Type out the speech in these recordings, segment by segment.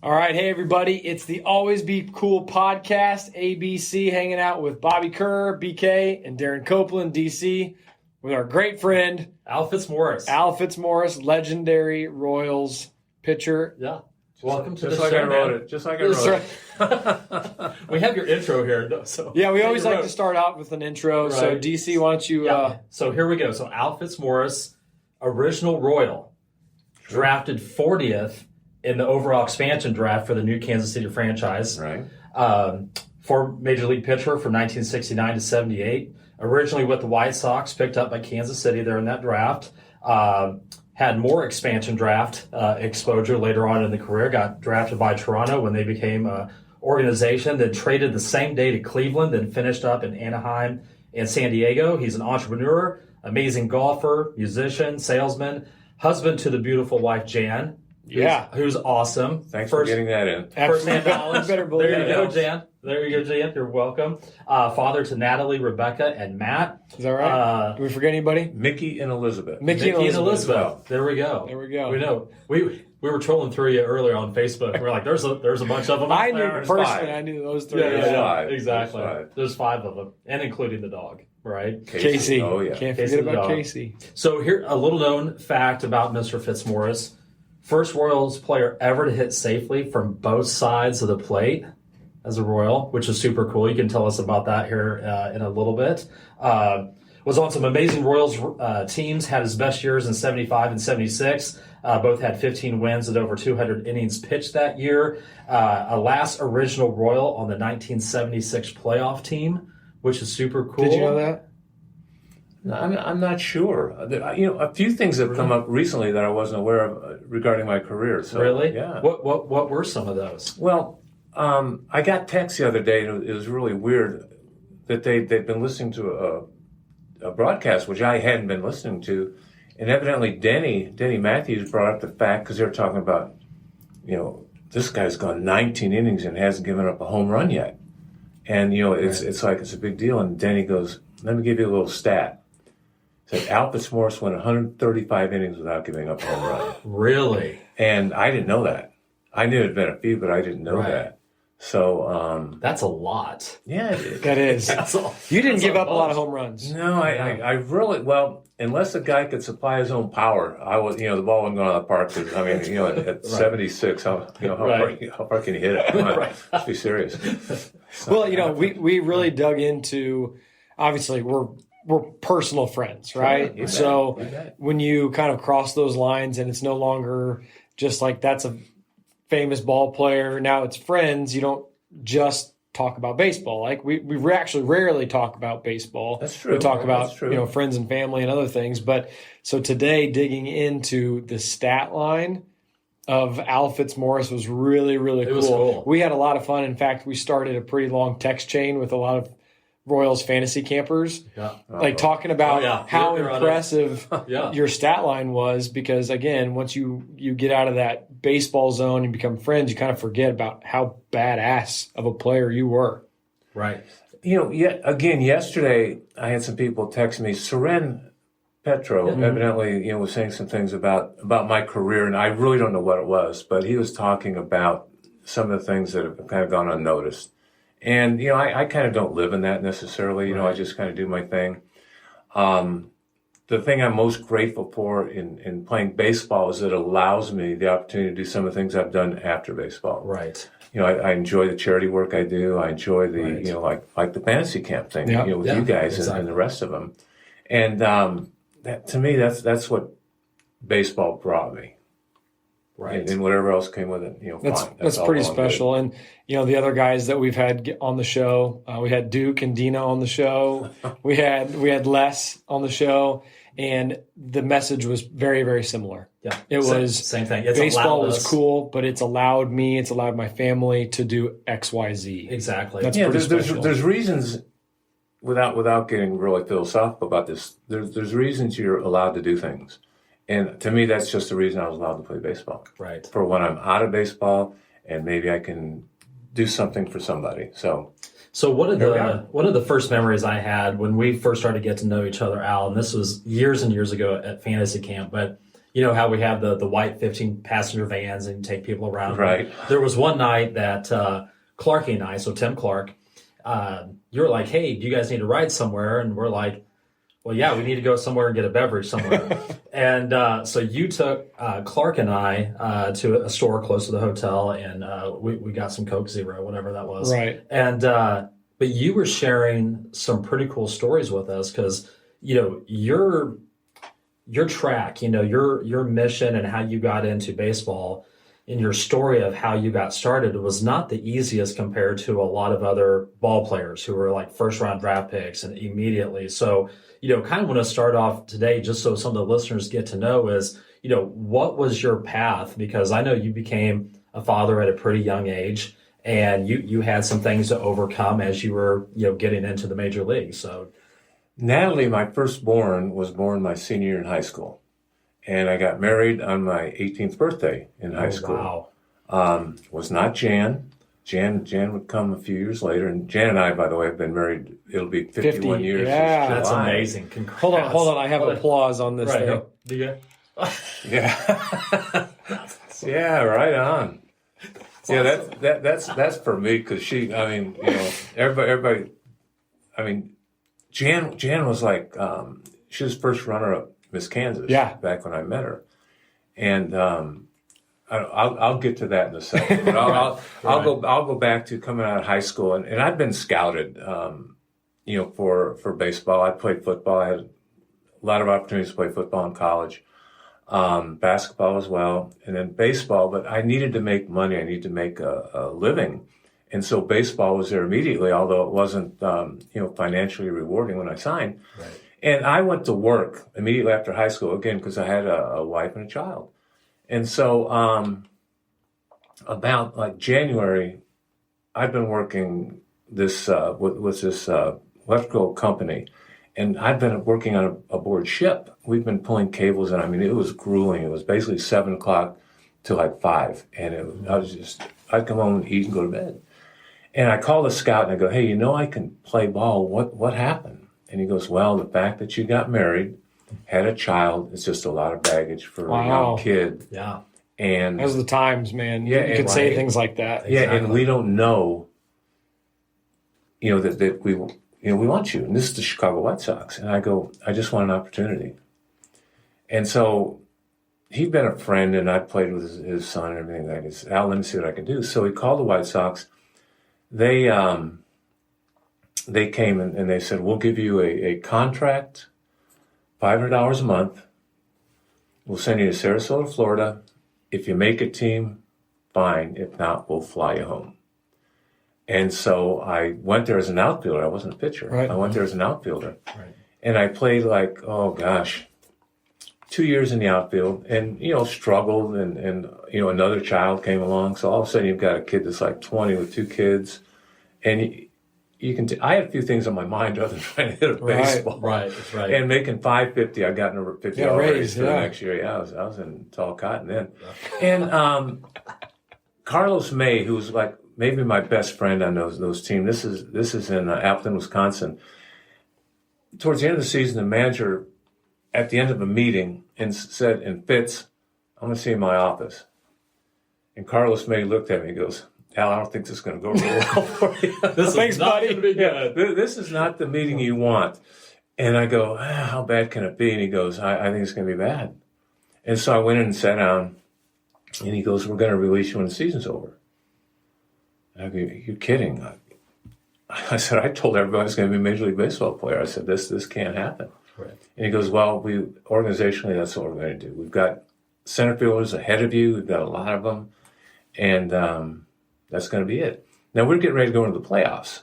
All right, hey everybody, it's the Always Be Cool podcast, ABC, hanging out with Bobby Kerr, BK, and Darren Copeland, DC, with our great friend, Al Fitzmorris, legendary Royals pitcher. Yeah. Welcome to the Just like show, I wrote man. it. Just like I wrote it. We have your intro here. So Yeah, we always like to start out with an intro. Right. So, DC, why don't you... So here we go. So Al Fitzmorris, original Royal, drafted 40th in the overall expansion draft for the new Kansas City franchise. Right. Former Major League pitcher from 1969 to 78. Originally with the White Sox, picked up by Kansas City there in that draft. Had more expansion draft exposure later on in the career. Got drafted by Toronto when they became an organization. Then traded the same day to Cleveland. Then finished up in Anaheim and San Diego. He's an entrepreneur, amazing golfer, musician, salesman, husband to the beautiful wife Jan. Who's awesome. Thanks for getting that in. First-hand knowledge. Better believe There you go, it. Jan. There you go, Jan. You're welcome. Father to Natalie, Rebecca, and Matt. Is that right? Did we forget anybody? Mickey and Elizabeth. Mickey and Elizabeth. Well. There we go. There we go. We know. We were trolling through you earlier on Facebook. We're like, there's a bunch of them. I knew there. personally, five. I knew those three. Yeah, There's five. exactly. There's five. There's 5 of them, and including the dog, right? Casey. Oh, yeah. Can't Casey forget the about dog. Casey. So here, a little known fact about Mr. Fitzmorris. First Royals player ever to hit safely from both sides of the plate as a Royal, which is super cool. You can tell us about that here in a little bit. Was on some amazing Royals teams, had his best years in 75 and 76. Both had 15 wins and over 200 innings pitched that year. A last original Royal on the 1976 playoff team, which is super cool. Did you know that? No, I'm not sure. A few things have come up recently that I wasn't aware of regarding my career. So, Really? Yeah. What were some of those? Well, I got text the other day, and it was really weird that they'd been listening to a broadcast, which I hadn't been listening to. And evidently Denny Matthews brought up the fact, because they were talking about, this guy's gone 19 innings and hasn't given up a home run yet. And, it's like it's a big deal. And Denny goes, let me give you a little stat. Said Al Fitzmorris went 135 innings without giving up a home run. Really? And I didn't know that. I knew it had been a few, but I didn't know that. So, that's a lot. yeah. That is. You didn't give up a lot of home runs. No, I really, unless the guy could supply his own power, I was, the ball wasn't going out of the park. At 76, how far can you hit it? Come on, let's be serious. So, Well, we really dug into, obviously, we're personal friends, right? Sure, so when you kind of cross those lines and it's no longer just like that's a famous ball player, now it's friends, you don't just talk about baseball. Like we actually rarely talk about baseball. That's true. We talk about, That's true. friends and family and other things. But so today digging into the stat line of Al Fitzmorris was really, really cool. It was cool. We had a lot of fun. In fact, we started a pretty long text chain with a lot of Royals fantasy campers, talking about how You're impressive Yeah. your stat line was, because again, once you get out of that baseball zone and become friends, you kind of forget about how badass of a player you were. Right. Yesterday I had some people text me. Seren Petro evidently, was saying some things about my career, and I really don't know what it was, but he was talking about some of the things that have kind of gone unnoticed. And, I kind of don't live in that necessarily. I just kind of do my thing. The thing I'm most grateful for in playing baseball is it allows me the opportunity to do some of the things I've done after baseball. Right. I enjoy the charity work I do. I enjoy the, like the fantasy camp thing, with you guys and the rest of them. And that, to me, that's what baseball brought me. Right. And whatever else came with it, fine. That's all pretty well and special. And, the other guys that we've had on the show, we had Duke and Dina on the show. we had Les on the show, and the message was very, very similar. Yeah. It was same thing. Baseball was cool, but it's allowed my family to do X, Y, Z. Exactly. That's good. pretty special. There's reasons, without getting really philosophical about this, there's reasons you're allowed to do things. And to me, that's just the reason I was allowed to play baseball. Right. For when I'm out of baseball, and maybe I can do something for somebody. So one of the first memories I had when we first started to get to know each other, Al, and this was years and years ago at fantasy camp, but You know how we have the white 15 passenger vans and take people around. Right. There was one night that Clarky and I, so Tim Clark, you were like, "Hey, do you guys need to ride somewhere?" And we're like, "Well, yeah, we need to go somewhere and get a beverage somewhere." And so you took Clark and I to a store close to the hotel, and we got some Coke Zero, whatever that was. Right. And but you were sharing some pretty cool stories with us because your track, your mission and how you got into baseball, and your story of how you got started was not the easiest compared to a lot of other ball players who were like first round draft picks and immediately. So, kind of want to start off today, just so some of the listeners get to know is, what was your path? Because I know you became a father at a pretty young age, and you had some things to overcome as you were, getting into the major leagues. So Natalie, my firstborn, was born my senior year in high school. And I got married on my 18th birthday in high school. Wow. Was not Jan. Jan would come a few years later. And Jan and I, by the way, have been married. It'll be 51 years. Yeah. That's amazing. Congrats. Hold on. I have applause on this thing. Do you? Yeah. Yeah, right on. That's for me because everybody, Jan was like, she was first runner-up Miss Kansas back when I met her. And I'll get to that in a second. But I'll go back to coming out of high school, and I've been scouted, for baseball. I played football. I had a lot of opportunities to play football in college, basketball as well, and then baseball. But I needed to make money. I needed to make a living. And so baseball was there immediately, although it wasn't, financially rewarding when I signed. Right. And I went to work immediately after high school, again, because I had a wife and a child. And so about like January, I've been working this with this electrical company. And I've been working on aboard ship. We've been pulling cables, and it was grueling. It was basically 7 o'clock to like 5. And I'd come home and eat and go to bed. And I called the scout and I go, "Hey, I can play ball. What happened?" And he goes, "Well, the fact that you got married, had a child, it's just a lot of baggage for a young kid." Yeah. And those are the times, man. Yeah, you could say things like that. Yeah, exactly. And we don't know, that we want you. And this is the Chicago White Sox. And I go, "I just want an opportunity." And so he'd been a friend, and I played with his son and everything. I said, "Al, let me see what I can do." So he called the White Sox. They came and they said, "We'll give you a contract, $500 a month. We'll send you to Sarasota, Florida. If you make a team, fine. If not, we'll fly you home." And so I went there as an outfielder. I wasn't a pitcher. Right. I went there as an outfielder. Right. And I played 2 years in the outfield and, struggled and another child came along. So all of a sudden you've got a kid that's like 20 with 2 kids. And you can, I had a few things on my mind other than trying to hit a baseball. Right. And making $550, I got in a $50 raise for the next year. Yeah, I was in tall cotton then. And Carlos May, who was like maybe my best friend on those teams. This is in Appleton, Wisconsin. Towards the end of the season, the manager, at the end of a meeting, said, "And Fitz, I'm going to see you in my office." And Carlos May looked at me and goes, "Al, I don't think this is going to go real well for you." Thanks, buddy. This is not the meeting you want. And I go, "How bad can it be?" And he goes, I think it's going to be bad. And so I went in and sat down, and he goes, "We're going to release you when the season's over." And I go, "You're kidding." I said, "I told everybody I was going to be a Major League Baseball player." I said, this can't happen. Right. And he goes, "Well, organizationally, that's what we're going to do. We've got center fielders ahead of you. We've got a lot of them. And that's going to be it." Now, we're getting ready to go into the playoffs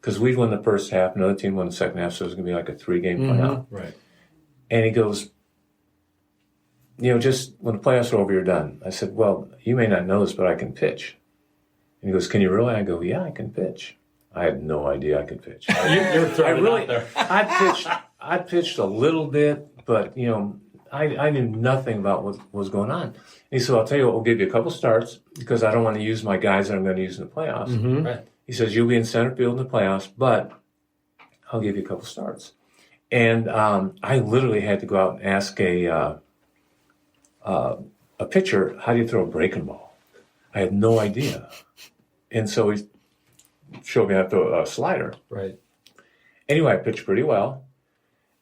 because we'd won the first half. Another team won the second half, so it was going to be like a 3-game playoff. Right. And he goes, "Just when the playoffs are over, you're done." I said, "Well, you may not know this, but I can pitch." And he goes, "Can you really?" I go, "Yeah, I can pitch." I had no idea I could pitch. You're throwing it out there. I pitched a little bit, but, I knew nothing about what was going on. And he said, "I'll tell you what, we'll give you a couple starts because I don't want to use my guys that I'm going to use in the playoffs." Mm-hmm. Right. He says, "You'll be in center field in the playoffs, but I'll give you a couple starts." And I literally had to go out and ask a a pitcher, how do you throw a breaking ball? I had no idea. And so he showed me how to throw a slider. Right. Anyway, I pitched pretty well.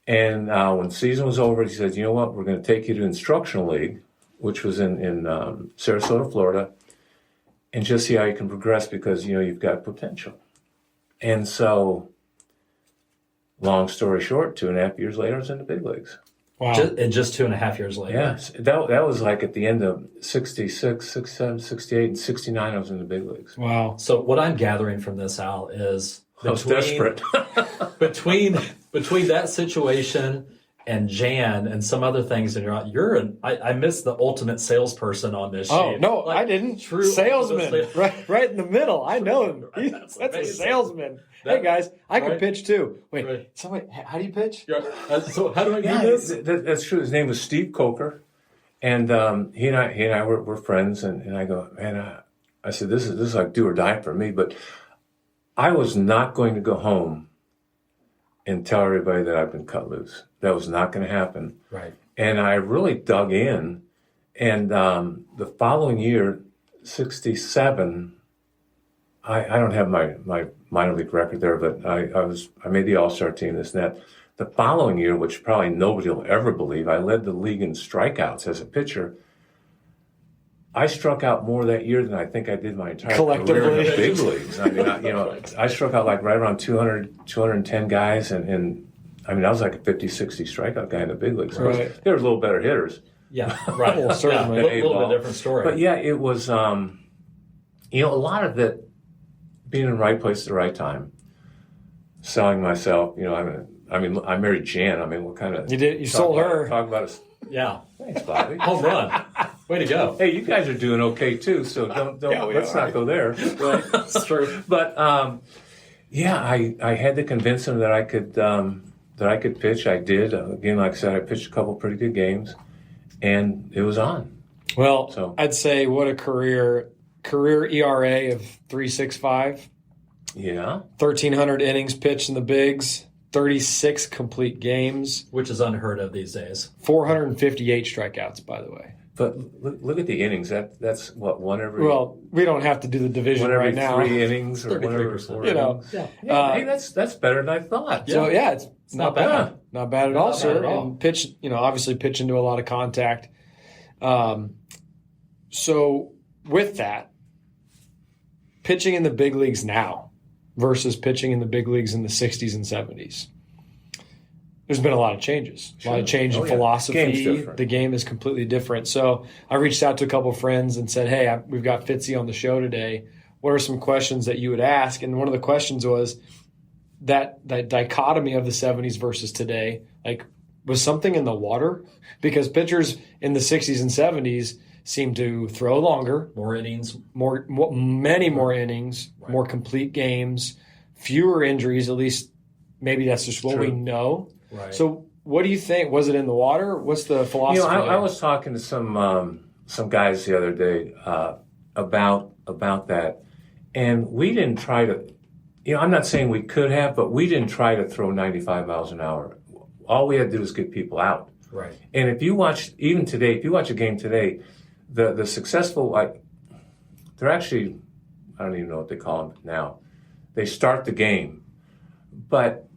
And when the season was over, he said, you know what, we're going to take you to Instructional League, which was in Sarasota, Florida, and just see how you can progress because, you've got potential. And so, long story short, 2.5 years later, I was in the big leagues. Wow. Just 2.5 years later. Yes. That was like at the end of 66, 67, 68, and 69, I was in the big leagues. Wow. So what I'm gathering from this, Al, is I was desperate. between that situation and Jan and some other things, and I miss the ultimate salesperson on this sheet. Oh, no, I didn't. True salesman, right in the middle. I know him. That's a salesman. Hey, guys, I can pitch too. Wait, somebody, how do you pitch? So how do I do this? That's true. His name was Steve Coker, and he and I were friends. And I go, man, I said, this is like do or die for me. But I was not going to go home and tell everybody that I've been cut loose. That was not going to happen. Right. And I really dug in. And the following year, 67, I don't have my minor league record there, but I made the All-Star team, this and that. The following year, which probably nobody will ever believe, I led the league in strikeouts as a pitcher. I struck out more that year than I think I did my entire career in the big leagues. I mean, I struck out like right around 200, 210 guys, and I mean, I was like a 50, 60 strikeout guy in the big leagues. Right. They were a little better hitters. Yeah, right. Well, certainly. A little bit different story. But yeah, it was, a lot of it being in the right place at the right time, selling myself. I married Jan. I mean, what kind of... You did. You sold her. Talk about us. Yeah. Thanks, Bobby. Home run. Way to go. Hey, you guys are doing okay too, so let's not go there. Right. That's true. But I had to convince him that I could pitch. I did. Again, like I said, I pitched a couple pretty good games, and it was on. Well, So I'd say what a career ERA of 3.65. Yeah. 1,300 innings pitched in the bigs. 36 complete games. Which is unheard of these days. 458 strikeouts, by the way. But look at the innings. That's what, one every... Well, we don't have to do the division right now. 3 innings or whatever. 33%. Innings. Yeah. Hey, that's better than I thought. So, it's not bad. Not bad at all, sir. Bad at all. And pitch, obviously pitch into a lot of contact. So, with that, pitching in the big leagues now versus pitching in the big leagues in the 60s and 70s. There's been a lot of changes, a lot of change in philosophy. The game is completely different. So I reached out to a couple of friends and said, hey, we've got Fitzy on the show today. What are some questions that you would ask? And one of the questions was that dichotomy of the 70s versus today, like, was something in the water? Because pitchers in the 60s and 70s seem to throw longer. More innings. Many more innings, more complete games, fewer injuries, at least maybe that's just what we know. Right. So what do you think? Was it in the water? What's the philosophy? I was talking to some guys the other day about that, and we didn't try to, I'm not saying we could have, but we didn't try to throw 95 miles an hour. All we had to do was get people out. Right. And if you watch, even today, if you watch a game today, the successful, they're actually, I don't even know what they call them now. They start the game, but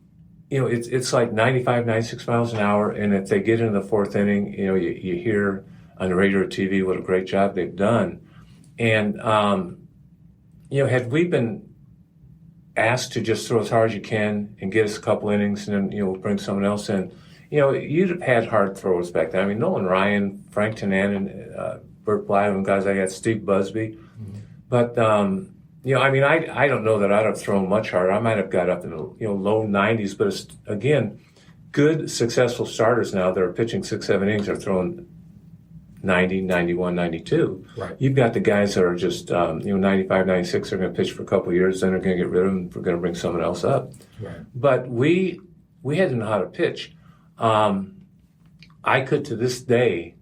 it's like 95, 96 miles an hour, and if they get into the fourth inning, you hear on the radio or TV what a great job they've done. And, had we been asked to just throw as hard as you can and get us a couple innings and then, we'll bring someone else in, you'd have had hard throwers back then. I mean, Nolan Ryan, Frank Tannen, Burt Blythe, guys like that, Steve Busby. Mm-hmm. But, I don't know that I'd have thrown much harder. I might have got up in the low 90s, but it's, again, good, successful starters now that are pitching 6-7 innings are throwing 90, 91, 92. Right. You've got the guys that are just, 95, 96 are going to pitch for a couple of years, then they're going to get rid of them, we're going to bring someone else up. Right. But we had to know how to pitch. I could, to this day,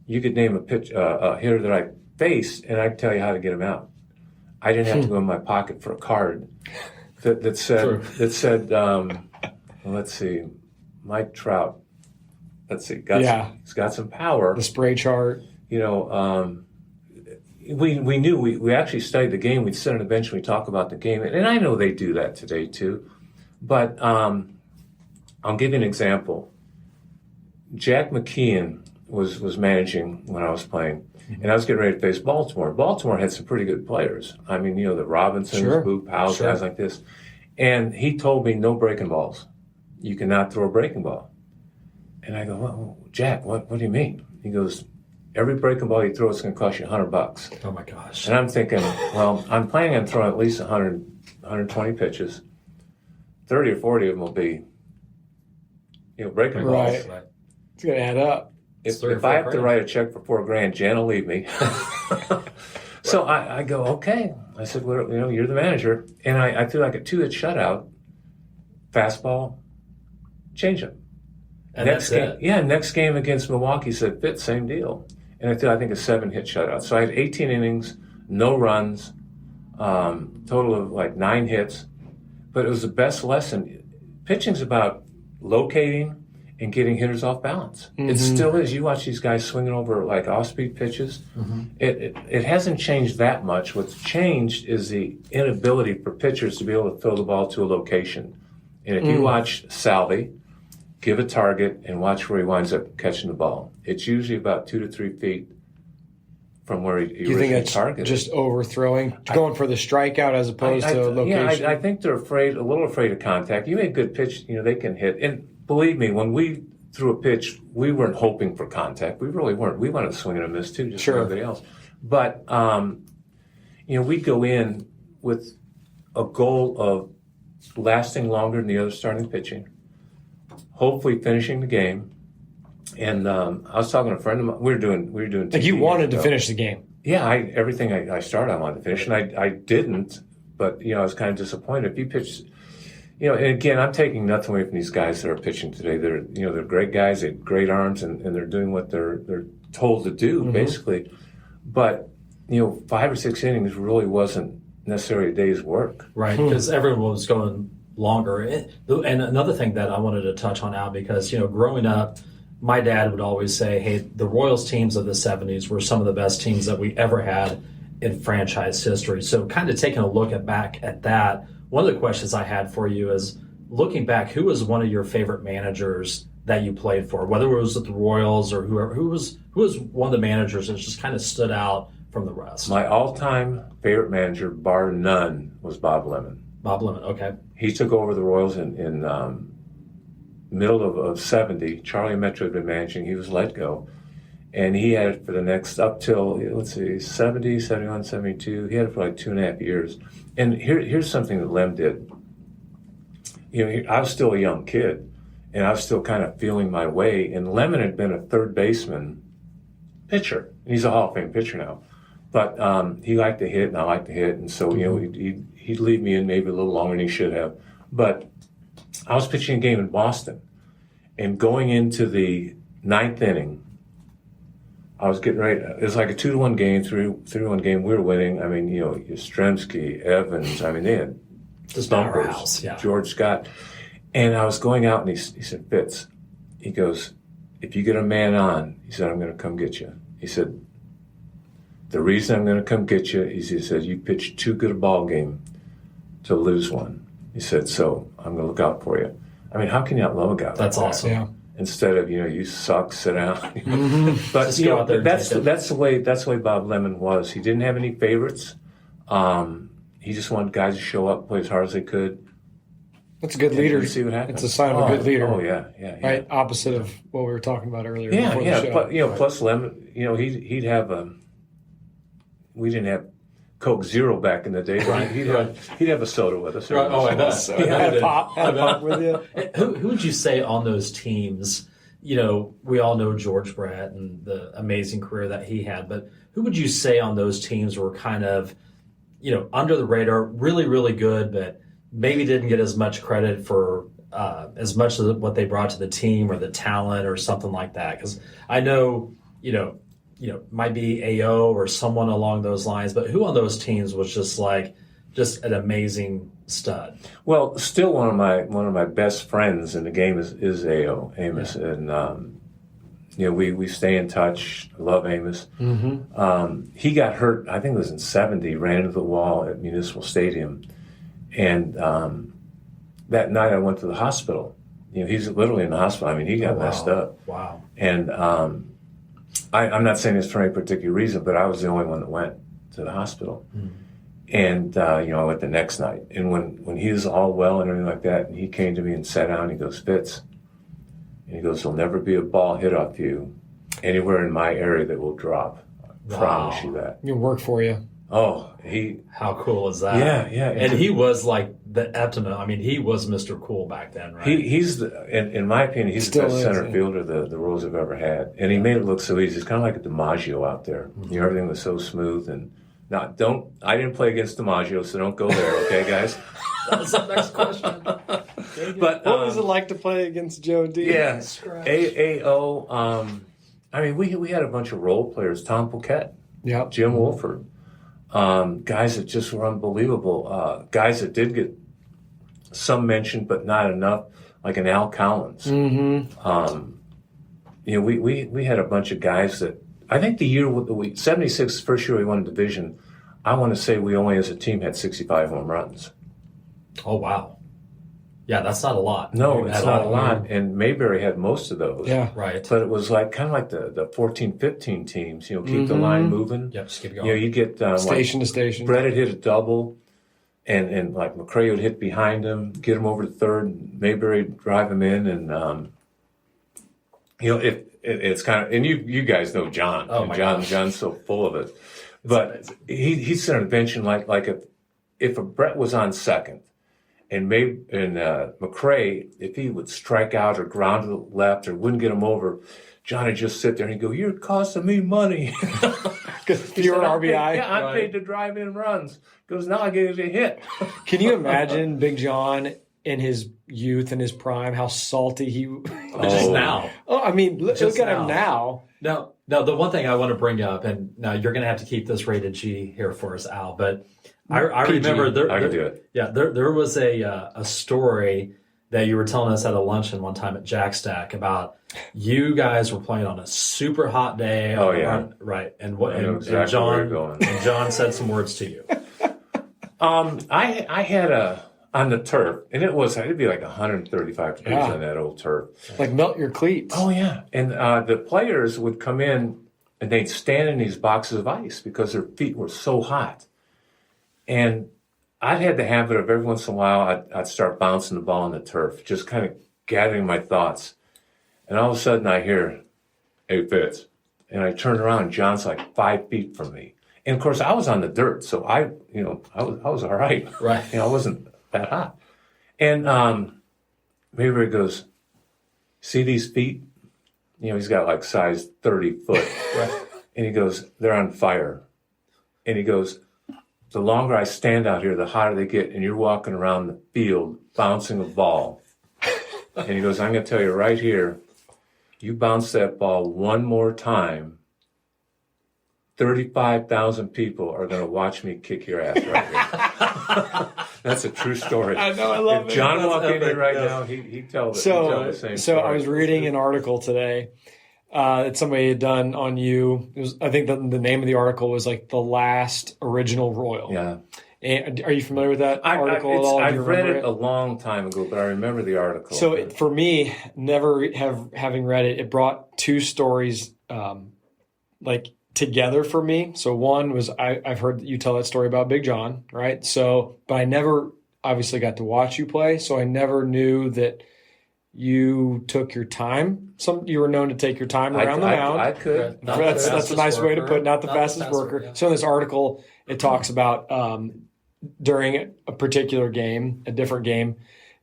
you could name a hitter that I faced, and I'd tell you how to get him out. I didn't have to go in my pocket for a card that said let's see, Mike Trout, let's see, he's got some power. The spray chart. You know, we knew, we actually studied the game. We'd sit on the bench and we talk about the game. And I know they do that today too. But I'll give you an example. Jack McKeon was managing when I was playing. And I was getting ready to face Baltimore. Baltimore had some pretty good players. I mean, you know, the Robinsons, Boop Powell, guys like this. And he told me, no breaking balls. You cannot throw a breaking ball. And I go, well, Jack, what do you mean? He goes, every breaking ball you throw is going to cost you $100. Oh, my gosh. And I'm thinking, well, I'm planning on throwing at least 100, 120 pitches. 30 or 40 of them will be, you know, breaking balls. Right. It's going to add up. If I have to write a check for $4,000, Jan will leave me. So I go, okay. I said, well, you know, you're the manager. And I threw like a 2-hit shutout, fastball, changeup. And next that's game, it. Yeah, next game against Milwaukee said, Fitz, same deal. And I threw, I think, a 7-hit shutout. So I had 18 innings, no runs, total of like 9 hits. But it was the best lesson. Pitching's about locating and getting hitters off balance. Mm-hmm. It still is. You watch these guys swinging over like off-speed pitches. Mm-hmm. It hasn't changed that much. What's changed is the inability for pitchers to be able to throw the ball to a location. And if you watch Salvi, give a target and watch where he winds up catching the ball. It's usually about 2 to 3 feet from where he originally targeted. Just overthrowing, going for the strikeout as opposed to location? Yeah, I think they're a little afraid of contact. You make a good pitch, you know, they can hit. And believe me, when we threw a pitch, we weren't hoping for contact. We really weren't. We wanted to swing and a miss too, just like everybody else. But, you know, we'd go in with a goal of lasting longer than the other starting pitching, hopefully finishing the game. And I was talking to a friend of mine. We were doing. Like you wanted to finish the game. Yeah, everything I started, I wanted to finish, and I didn't. But you know, I was kind of disappointed. If you pitch, you know, and again, I'm taking nothing away from these guys that are pitching today. They're great guys. They have great arms, and they're doing what they're told to do, basically. But you know, 5 or 6 innings really wasn't necessarily a day's work, right? Because everyone was going longer. And another thing that I wanted to touch on now, because you know, growing up, my dad would always say, hey, the Royals teams of the 70s were some of the best teams that we ever had in franchise history. So kind of taking a look back at that, one of the questions I had for you is, looking back, who was one of your favorite managers that you played for, whether it was at the Royals or whoever, who was one of the managers that just kind of stood out from the rest? My all-time favorite manager, bar none, was Bob Lemon. Bob Lemon, okay. He took over the Royals in middle of 70. Charlie Metro had been managing. He was let go. And he had it for the next, up till, 70, 71, 72. He had it for like 2.5 years. And here's something that Lem did. You know, I was still a young kid, and I was still kind of feeling my way. And Lemon had been a third baseman pitcher. He's a Hall of Fame pitcher now. But he liked to hit, and I liked to hit. And so, you know, he'd leave me in maybe a little longer than he should have. But I was pitching a game in Boston, and going into the 9th inning, I was getting ready. It was like a 2-1 game, 3-1 game. We were winning. I mean, you know, Yastrzemski, Evans. I mean, they had stumpers, George Scott. And I was going out, and he said, Fitz, he goes, if you get a man on, he said, I'm going to come get you. He said, the reason I'm going to come get you is, he said, you pitched too good a ball game to lose one. He said, so I'm going to look out for you. I mean, how can you not love a guy like that? That's awesome. Yeah. Instead of, you know, you suck, sit down. But just, you know, that's the way Bob Lemon was. He didn't have any favorites. He just wanted guys to show up, play as hard as they could. That's a good leader. See what happens. It's a sign of a good leader. Oh yeah. Right, opposite of what we were talking about earlier. Yeah. But, you know, plus Lemon, you know, he'd have we didn't have Coke Zero back in the day. Right. He'd have a soda with us. Right. Oh, I know. Had a pop with you. Who would you say on those teams? You know, we all know George Brett and the amazing career that he had, but who would you say on those teams were kind of, you know, under the radar, really, really good, but maybe didn't get as much credit for as much of what they brought to the team or the talent or something like that? Because I know, you know, might be AO or someone along those lines, but who on those teams was just an amazing stud? Well, still one of my best friends in the game is AO Amos, and we stay in touch. I love Amos. He got hurt, I think it was in 70, ran into the wall at Municipal Stadium. And that night I went to the hospital. He's literally in the hospital. I mean, he got messed up. Wow. And I'm not saying this for any particular reason, but I was the only one that went to the hospital. And, I went the next night. And when he was all well and everything like that, and he came to me and sat down, he goes, Fitz, and he goes, there'll never be a ball hit off you anywhere in my area that will drop. I promise you that. He'll work for you. Oh, how cool is that? Yeah. And he was like the epitome. I mean, he was Mr. Cool back then, right? He's in my opinion, he's the best center fielder the Royals have ever had. And he made it look so easy. It's kind of like a DiMaggio out there. Everything was so smooth. And I didn't play against DiMaggio, so don't go there, okay, guys? That's the next question. But what was it like to play against Joe D? Yeah, AAO. I mean, we had a bunch of role players. Tom Poquette, Jim Wolford, guys that just were unbelievable. Guys that did get some mention, but not enough, like an Al Collins. We had a bunch of guys that I think the year 76, first year we won division. I want to say we only as a team had 65 home runs. Oh, wow. Yeah, that's not a lot. No, it's not a lot. And Mayberry had most of those. Yeah. Right. But it was like kind of like the 14, 15 teams, keep the line moving. Yep, just keep it going. You get station to station. Brett had hit a double, and like McCray would hit behind him, get him over to third, Mayberry drive him in, and it's kind of, and you guys know John. Oh, my John, gosh. John's so full of it. But he set an invention like if a Brett was on second, and McCray, if he would strike out or ground to the left or wouldn't get him over, John would just sit there and he'd go, "You're costing me money." Fewer RBI. I'm paid to drive in runs. He goes, now I get a hit. Can you imagine Big John in his youth and his prime, how salty he Just now. Oh, I mean, look at him now. Now, the one thing I want to bring up, and now you're going to have to keep this rated G here for us, Al, but I remember I can do it. Yeah, there was a story that you were telling us at a luncheon one time at Jack Stack about you guys were playing on a super hot day. Oh, yeah. Right. And John said some words to you. I had on the turf, and it'd be like 135 degrees on that old turf. Like melt your cleats. Oh, yeah. And the players would come in, and they'd stand in these boxes of ice because their feet were so hot. And I'd had the habit of every once in a while, I'd start bouncing the ball on the turf, just kind of gathering my thoughts. And all of a sudden I hear, "Hey, Fitz." And I turn around, and John's like 5 feet from me. And of course I was on the dirt, so I was all right. Right. I wasn't that hot. And Mayberry goes, "See these feet?" He's got like size 30 foot. Right. And he goes, "They're on fire." And he goes, "The longer I stand out here, the hotter they get, and you're walking around the field bouncing a ball." And he goes, "I'm going to tell you right here, you bounce that ball one more time, 35,000 people are going to watch me kick your ass right here." That's a true story. I know, I love it. If John walked in here right yes. now, he'd tell the same story. So I was reading an article today that somebody had done on you. I think the name of the article was like The Last Original Royal. Yeah. And are you familiar with that article at all? I've read it a long time ago, but I remember the article. So for me, having read it, it brought two stories together for me. So one was I've heard you tell that story about Big John, right? So, but I never obviously got to watch you play, so I never knew that you took your time. You were known to take your time around the mound. I could. That's a nice way to put it. Not the fastest worker. Yeah. So in this article, it talks about during a particular game, a different game,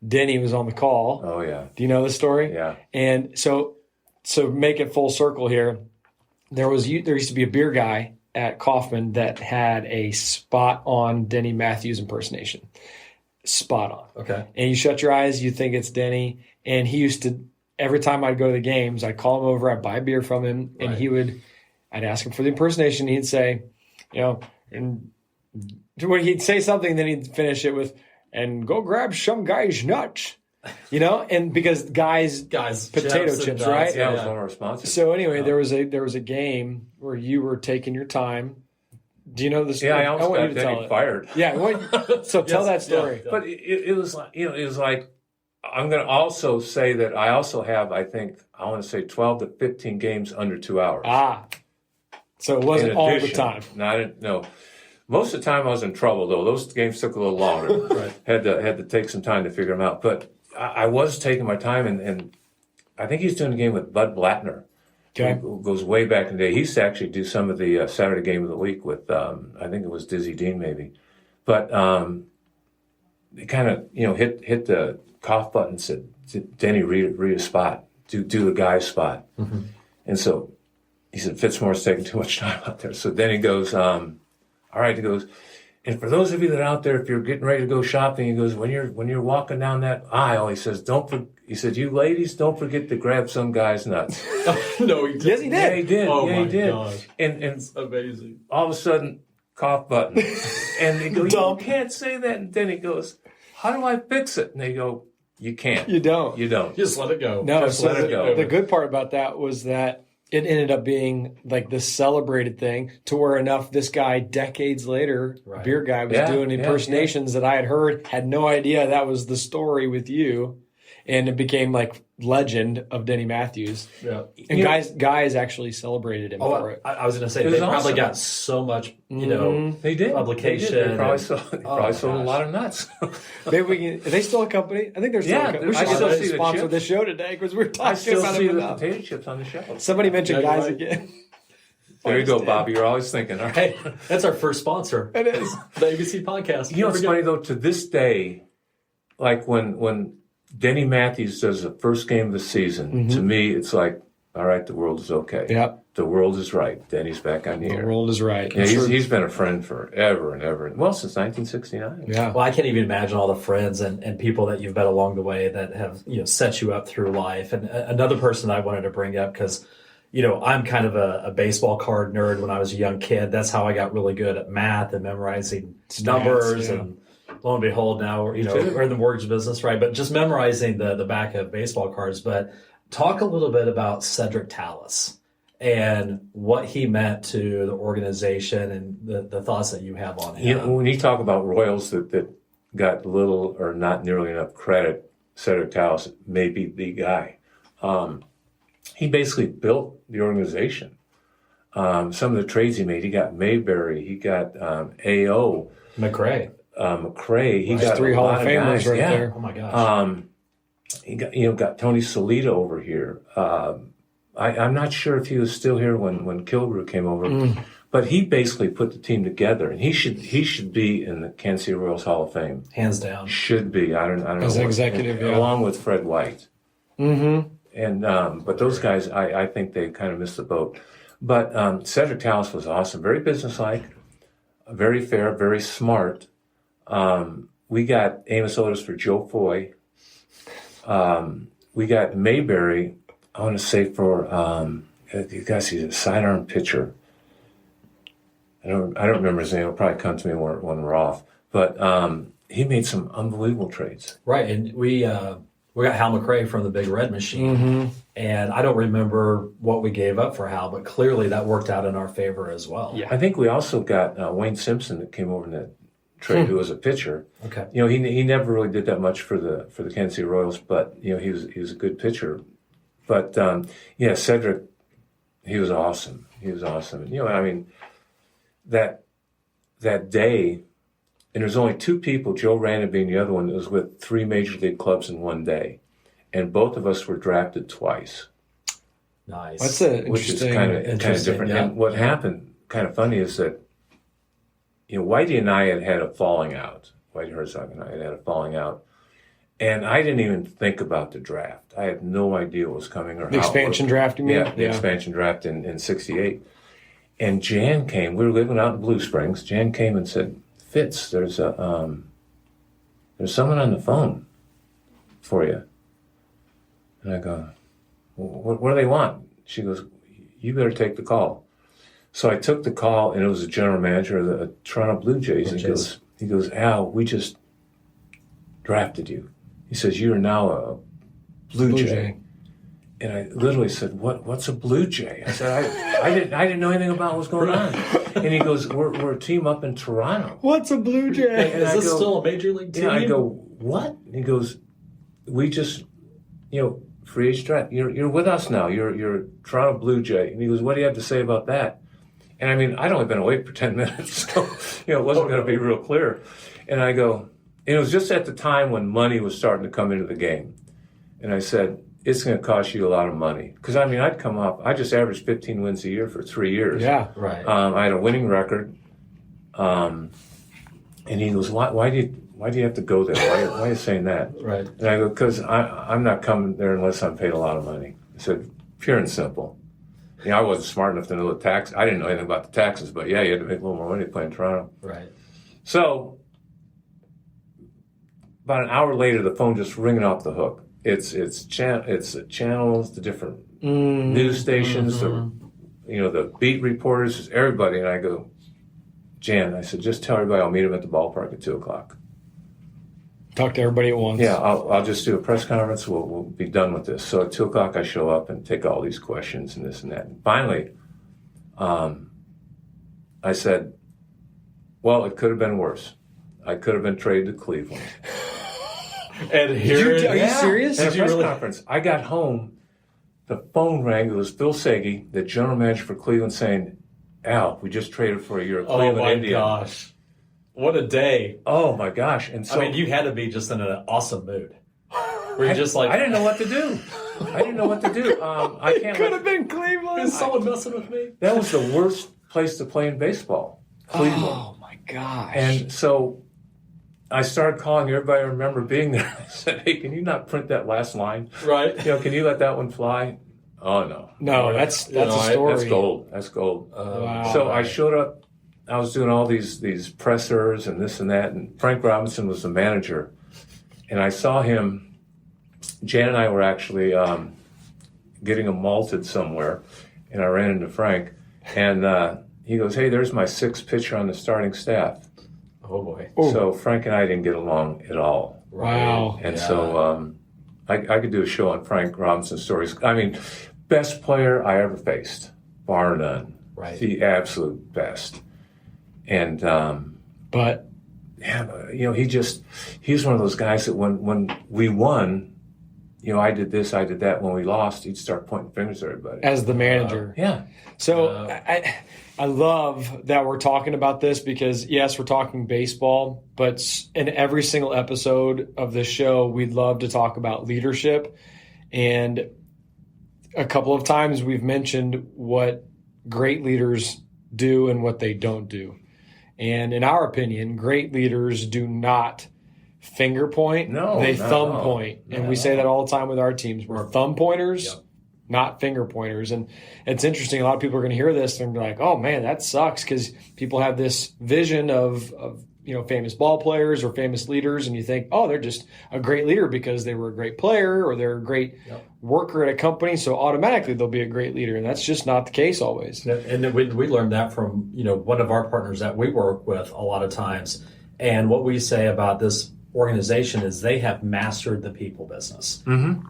Denny was on the call. Oh yeah. Do you know this story? Yeah. And so make it full circle here. There used to be a beer guy at Kaufman that had a spot on Denny Matthews impersonation. Spot on. Okay. And you shut your eyes, you think it's Denny. And he used to, every time I'd go to the games, I'd call him over, I'd buy a beer from him, and I'd ask him for the impersonation. He'd say, and when he'd say something, then he'd finish it with, "And go grab some guy's nuts." and because guys, potato chips, right? Yeah, it was one of our sponsors. So anyway, there was a game where you were taking your time. Do you know this? Yeah, I almost got Denny fired. Yeah, so tell that story. But it was like, it was like, I'm going to also say that I also have, I think, I want to say 12 to 15 games under 2 hours. So it wasn't all the time. No. Most of the time I was in trouble, though. Those games took a little longer. Right. Had to take some time to figure them out. But I was taking my time, and I think he's doing a game with Bud Blattner. Okay. Who goes way back in the day. He used to actually do some of the Saturday game of the week with, I think it was Dizzy Dean maybe. But he kind of, hit the cough button and said, Denny, read a spot. Do the guy's spot. Mm-hmm. And so he said, Fitzmorris taking too much time out there. So then he goes, all right, he goes, and for those of you that are out there, if you're getting ready to go shopping, he goes, when you're walking down that aisle, he says, he said, you ladies, don't forget to grab some guy's nuts. No, he did. Yes, he did. Yeah, he did. Oh, yeah, my he did. gosh. And It's amazing. all of a sudden, cough button. And they go, you can't say that. And then he goes, how do I fix it? And they go, you can't. You don't. Just let it go. No, Just so let it go. The good part about that was that it ended up being like this celebrated thing to where enough this guy decades later, Right. beer guy, was doing impersonations that I had heard, had no idea that was the story with you. And it became like legend of Denny Matthews. Yeah. And guys actually celebrated him for it. I was going to say, It they was probably awesome. got so much, They did. publication. They probably and- sold a lot of nuts. Maybe we can. Are they still a company? I think they're still a company. We I should still probably see the sponsor chips. this show today because we're I talking still about see it the enough. potato chips on the shelf. Somebody mentioned Yeah, guys you're right. again. There you go, Bobby. You're always thinking. All right. Hey, that's our first sponsor. It is. The ABC podcast. You know what's funny, though? To this day, like when Denny Matthews does the first game of the season, to me, it's like, all right, the world is okay. Yep. The world is right. Denny's back on the The air. world is right. Yeah, he's been a friend forever and ever. Well, since 1969. Yeah. Well, I can't even imagine all the friends and people that you've met along the way that have, set you up through life. And another person I wanted to bring up, because, I'm kind of a baseball card nerd when I was a young kid. That's how I got really good at math and memorizing numbers. yeah. And lo and behold, now we're in the mortgage business, right? But just memorizing the back of baseball cards. But talk a little bit about Cedric Tallis and what he meant to the organization and the thoughts that you have on him. When you talk about Royals that got little or not nearly enough credit, Cedric Tallis may be the guy. He basically built the organization. Some of the trades he made, he got Mayberry, he got A.O., McRae. He got 3 a Hall lot of of Famers guys. right Yeah. there. Oh my gosh. He got Tony Solito over here. I'm not sure if he was still here when Kilgrew came over, but he basically put the team together, and he should be in the Kansas City Royals Hall of Fame. Hands down. Should be. I don't know. As an executive, yeah. Along with Fred White. Mm-hmm. And but those guys, I think they kind of missed the boat. But Cedric Tallis was awesome, very businesslike, very fair, very smart. We got Amos Otis for Joe Foy. We got Mayberry, I want to say for you guys, he's a sidearm pitcher. I don't remember his name. It'll probably come to me when we're off. But he made some unbelievable trades. Right, and we got Hal McRae from the Big Red Machine, and I don't remember what we gave up for Hal, but clearly that worked out in our favor as well. Yeah. I think we also got Wayne Simpson that came over in that trade, who was a pitcher. Okay. He never really did that much for the Kansas City Royals, but he was a good pitcher. But Cedric, he was awesome. He was awesome. That day. And there's only 2 people, Joe Randon being the other one, that was with 3 major league clubs in one day. And both of us were drafted twice. Nice. That's a Which is interesting. kind of different. Yeah. And what happened, kind of funny, is that, Whitey and I had a falling out. Whitey Herzog and I had a falling out. And I didn't even think about the draft. I had no idea what was coming or how. The expansion draft, you mean? Yeah, the expansion draft in 68. And Jan came. We were living out in Blue Springs. Jan came and said, Fitz, there's someone on the phone for you. And I go, what do they want? She goes, you better take the call. So I took the call, and it was the general manager of the Toronto Blue Jays. He goes, Al, we just drafted you. He says, "You are now a Blue Blue Jay." Jay. And I literally said, "What's a Blue Jay?" I said, I didn't know anything about what was going on. And he goes, "We're a team up in Toronto." What's a Blue Jay? Is this still a major league team? Yeah, I go, "What?" And he goes, "We just, free agent draft. You're with us now. You're a Toronto Blue Jay." And he goes, "What do you have to say about that?" And I mean, I'd only been awake for 10 minutes, so it wasn't going to be real clear. And I go, and it was just at the time when money was starting to come into the game. And I said, "It's going to cost you a lot of money." Because, I mean, I just averaged 15 wins a year for 3 years. Yeah. Right. I had a winning record. And he goes, why do you have to go there? Why are you saying that? Right. And I go, "Because I'm not coming there unless I'm paid a lot of money." I said, "Pure and simple." I wasn't smart enough to know the tax. I didn't know anything about the taxes, but yeah, you had to make a little more money playing Toronto. Right. So about an hour later, the phone just ringing off the hook. It's the channels, the different news stations, the beat reporters, everybody. And I go, "Jan," I said, "just tell everybody I'll meet them at the ballpark at 2:00. Talk to everybody at once. Yeah, I'll just do a press conference. We'll be done with this." So at 2:00, I show up and take all these questions and this and that. And finally, I said, "Well, it could have been worse. I could have been traded to Cleveland." And Are you serious? At a Did you press really? conference, I got home. The phone rang. It was Phil Sagi, the general manager for Cleveland, saying, "Al, we just traded for a year of Cleveland Oh my Indians." gosh. What a day. Oh my gosh! And so I mean, you had to be just in an awesome mood. Were you just like, I didn't know what to do. I can't. Could have been Cleveland. is someone messing with me? That was the worst place to play in baseball, Cleveland. Oh my gosh. And so I started calling everybody I remember being there. I said, "Hey, can you not print that last line? Right. Can you let that one fly?" "Oh, no." no, that's a story. That's gold. That's gold. Wow. So I showed up. I was doing all these pressers and this and that. And Frank Robinson was the manager. And I saw him. Jan and I were actually getting a malted somewhere. And I ran into Frank. And he goes, "Hey, there's my sixth pitcher on the starting staff." Oh boy. Ooh. So Frank and I didn't get along at all. Wow. And Yeah. so I could do a show on Frank Robinson stories. I mean, best player I ever faced, bar none. Right. The absolute best. And But he's one of those guys that when we won, I did this, I did that. When we lost, he'd start pointing fingers at everybody. as the manager. Yeah. So I love that we're talking about this because, yes, we're talking baseball, but in every single episode of this show, we'd love to talk about leadership. And a couple of times we've mentioned what great leaders do and what they don't do. And in our opinion, great leaders do not finger point. No, they not thumb at all. point. Not And at we say all. that all the time with our teams. We're thumb pointers. Yep. Not finger pointers. And it's interesting. A lot of people are going to hear this and be like, "Oh man, that sucks," because people have this vision of famous ball players or famous leaders, and you think, "Oh, they're just a great leader because they were a great player or they're a great worker at a company, so automatically they'll be a great leader." And that's just not the case always. And then we learned that from one of our partners that we work with a lot of times. And what we say about this organization is they have mastered the people business,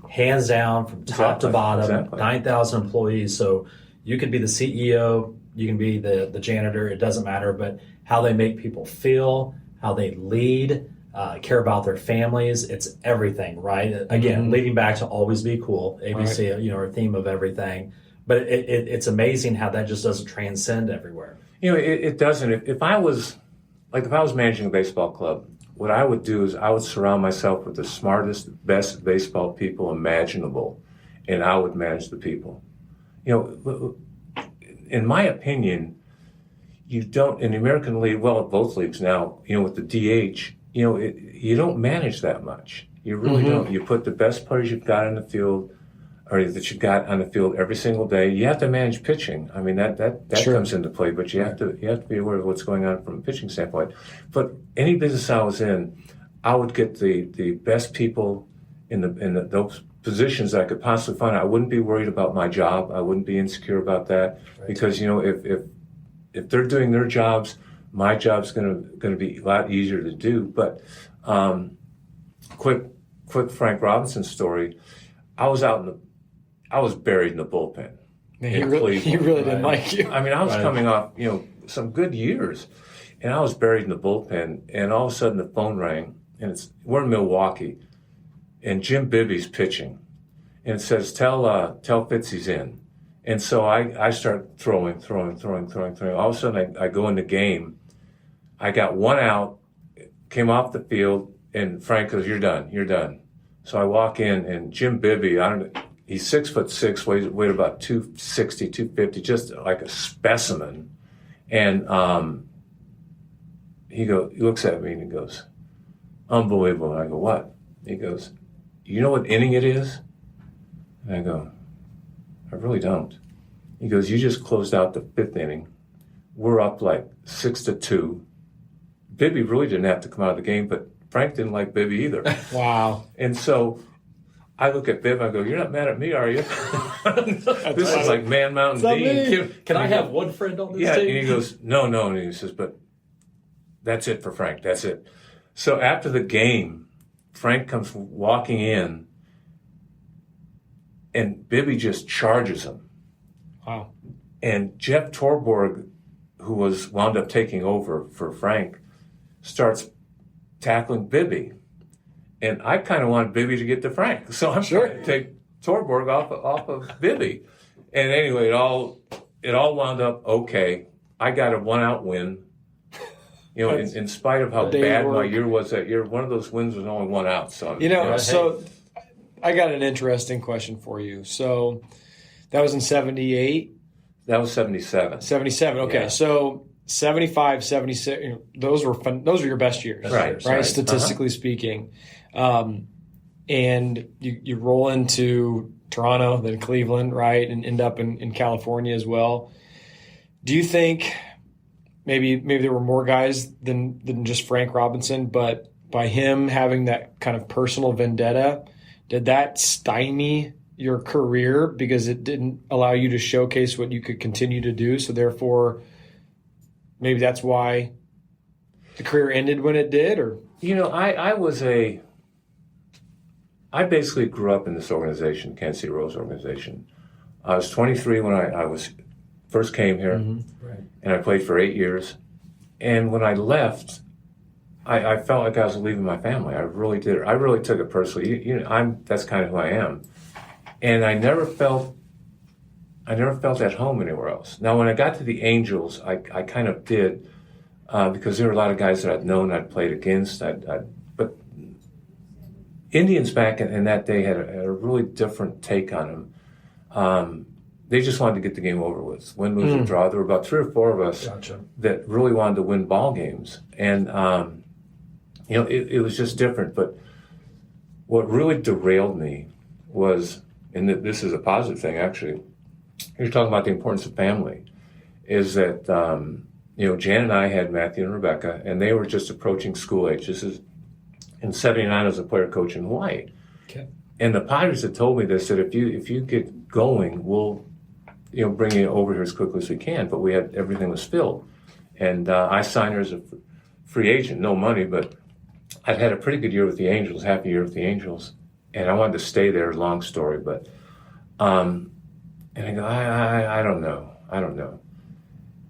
hands down, from top to bottom. Exactly. 9,000 employees. So you could be the CEO, you can be the janitor. It doesn't matter. But how they make people feel, how they lead, care about their families, it's everything, right? Again, leading back to always be cool, ABC, our theme of everything. But it's amazing how that just doesn't transcend everywhere. It doesn't. If I was managing a baseball club, what I would do is I would surround myself with the smartest, best baseball people imaginable, and I would manage the people. In my opinion, you don't, in the American League, well, both leagues now, with the DH, you don't manage that much. You really don't. You put the best players you've got on the field, or that you've got on the field every single day. You have to manage pitching. I mean, that Sure. comes into play, but you have to be aware of what's going on from a pitching standpoint. But any business I was in, I would get the best people in those positions that I could possibly find. I wouldn't be worried about my job. I wouldn't be insecure about that because if they're doing their jobs, my job's going to be a lot easier to do. But quick quick Frank Robinson story. I was buried in the bullpen. Man, he really didn't like you. I mean, I was coming off, some good years, and I was buried in the bullpen, and all of a sudden the phone rang, and we're in Milwaukee, and Jim Bibby's pitching, and it says, tell Fitz he's in. And so I start throwing. All of a sudden I go in the game. I got one out, came off the field, and Frank goes, you're done. So I walk in, and Jim Bibby, he's 6'6", weighed about 260, 250, just like a specimen. And he looks at me and he goes, unbelievable. And I go, what? He goes, you know what inning it is? And I go, I really don't. He goes, you just closed out the 5th inning. We're up like 6-2. Bibby really didn't have to come out of the game, but Frank didn't like Bibby either. Wow. And so I look at Bib, I go, you're not mad at me, are you? This is like Man Mountain Dean. Can I have one friend on this team? team? And he goes, no. And he says, but that's it for Frank. That's it. So after the game, Frank comes walking in, and Bibby just charges him. Wow. And Jeff Torborg, who wound up taking over for Frank, starts tackling Bibby. And I kind of want Bibby to get to Frank. So I'm trying to take Torborg off of Bibby. And anyway, it all wound up okay. I got a 1-out win. In spite of how bad my year was that year, one of those wins was only 1 out. So so I got an interesting question for you. So that was in 78? That was 77. 77, okay. Yeah. So 75, 76, those were your best years, right? Statistically speaking. And you roll into Toronto, then Cleveland, right, and end up in California as well. Do you think maybe there were more guys than just Frank Robinson, but by him having that kind of personal vendetta, did that stymie your career because it didn't allow you to showcase what you could continue to do? So therefore, maybe that's why the career ended when it did? Or I basically grew up in this organization, Kansas City Royals organization. I was 23 when I first came here, and I played for 8 years. And when I left, I felt like I was leaving my family. I really did. I really took it personally. That's kind of who I am. And I never felt at home anywhere else. Now, when I got to the Angels, I kind of did, because there were a lot of guys that I'd known, I'd played against. But Indians back in that day had a really different take on them. They just wanted to get the game over with. Win, lose, or draw. There were about 3 or 4 of us that really wanted to win ball games. And, it was just different. But what really derailed me was, and this is a positive thing, actually, you're talking about the importance of family, is that, Jan and I had Matthew and Rebecca, and they were just approaching school age. This is in 79, I was a player coach in Hawaii. Okay. And the Padres had told me this, that if you get going, we'll bring you over here as quickly as we can. But everything was filled. And I signed her as a free agent, no money, but I'd had a pretty good year with the Angels, half a year with the Angels. And I wanted to stay there, long story, but, and I go, I don't know.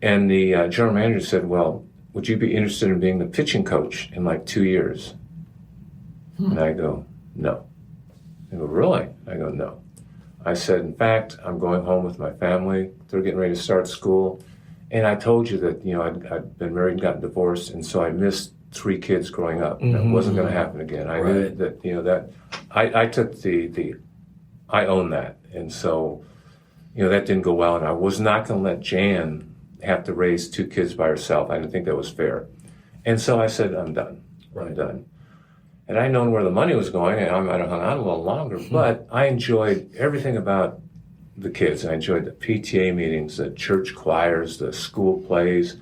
And the general manager said, well, would you be interested in being the pitching coach in like 2 years? And I go, no. They go, really? I go, no. I said, in fact, I'm going home with my family. They're getting ready to start school. And I told you that, I'd been married and gotten divorced, and so I missed 3 kids growing up. It wasn't going to happen again. I knew that, that I took I own that. And so, that didn't go well. And I was not going to let Jan have to raise 2 kids by herself. I didn't think that was fair. And so I said, I'm done. I'm done. And I'd known where the money was going, and I might have hung out a little longer, but I enjoyed everything about the kids. I enjoyed the PTA meetings, the church choirs, the school plays,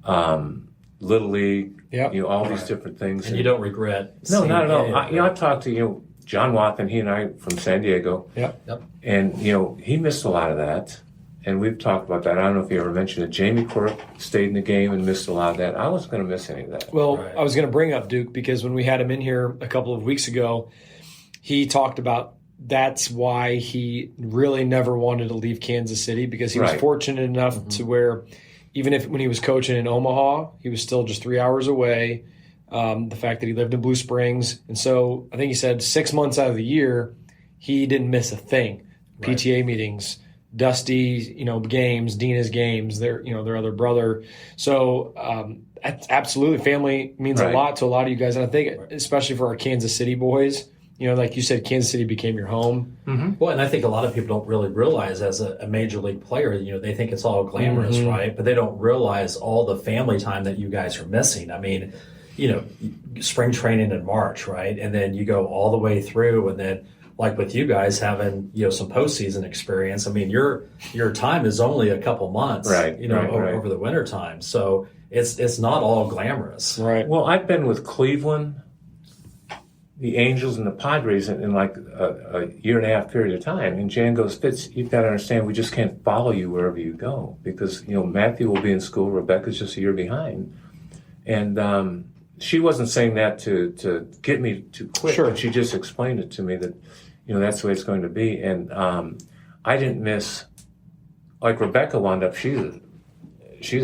Little League, all these different things. And you don't regret? No, not at all. I've talked to, John Wathan, he and I from San Diego. Yep. And, he missed a lot of that. And we've talked about that. I don't know if he ever mentioned it. Jamie Quirk stayed in the game and missed a lot of that. I wasn't going to miss any of that. Well, I was going to bring up Duke because when we had him in here a couple of weeks ago, he talked about that's why he really never wanted to leave Kansas City, because he was fortunate enough to where even if when he was coaching in Omaha, he was still just 3 hours away. The fact that he lived in Blue Springs. And so I think he said 6 months out of the year, he didn't miss a thing. PTA meetings, Dusty, games, Dina's games, their other brother. So absolutely, family means a lot to a lot of you guys. And I think especially for our Kansas City boys, like you said, Kansas City became your home. Mm-hmm. Well, and I think a lot of people don't really realize as a major league player, they think it's all glamorous, right? But they don't realize all the family time that you guys are missing. I mean, spring training in March, right? And then you go all the way through, and then like with you guys having, some postseason experience, I mean, your time is only a couple months, over the winter time. So it's not all glamorous. Right. Well, I've been with Cleveland, the Angels, and the Padres in like a year and a half period of time. And Jan goes, Fitz, you've got to understand, we just can't follow you wherever you go, because, Matthew will be in school, Rebecca's just a year behind. And she wasn't saying that to get me to quit. Sure. But she just explained it to me that, that's the way it's going to be. And I didn't miss, like Rebecca wound up, she's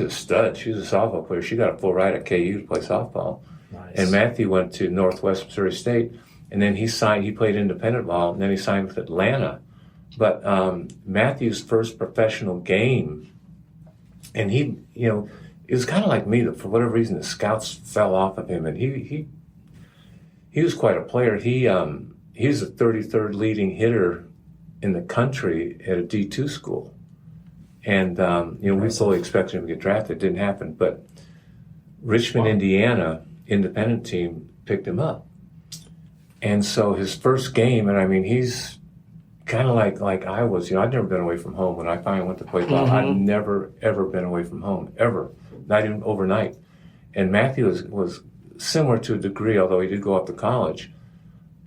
a stud. She's a softball player. She got a full ride at KU to play softball. Nice. And Matthew went to Northwest Missouri State, and then he played independent ball, and then he signed with Atlanta. But Matthew's first professional game, and he, it was kind of like me, that for whatever reason the scouts fell off of him, and he was quite a player. He's the 33rd leading hitter in the country at a D2 school, and we fully expected him to get drafted. It didn't happen, but Richmond, Indiana, independent team picked him up, and so his first game, and I mean he's kind of like I was. I'd never been away from home when I finally went to play ball. I'd never ever been away from home ever. Not even overnight. And Matthew was similar to a degree, although he did go off to college.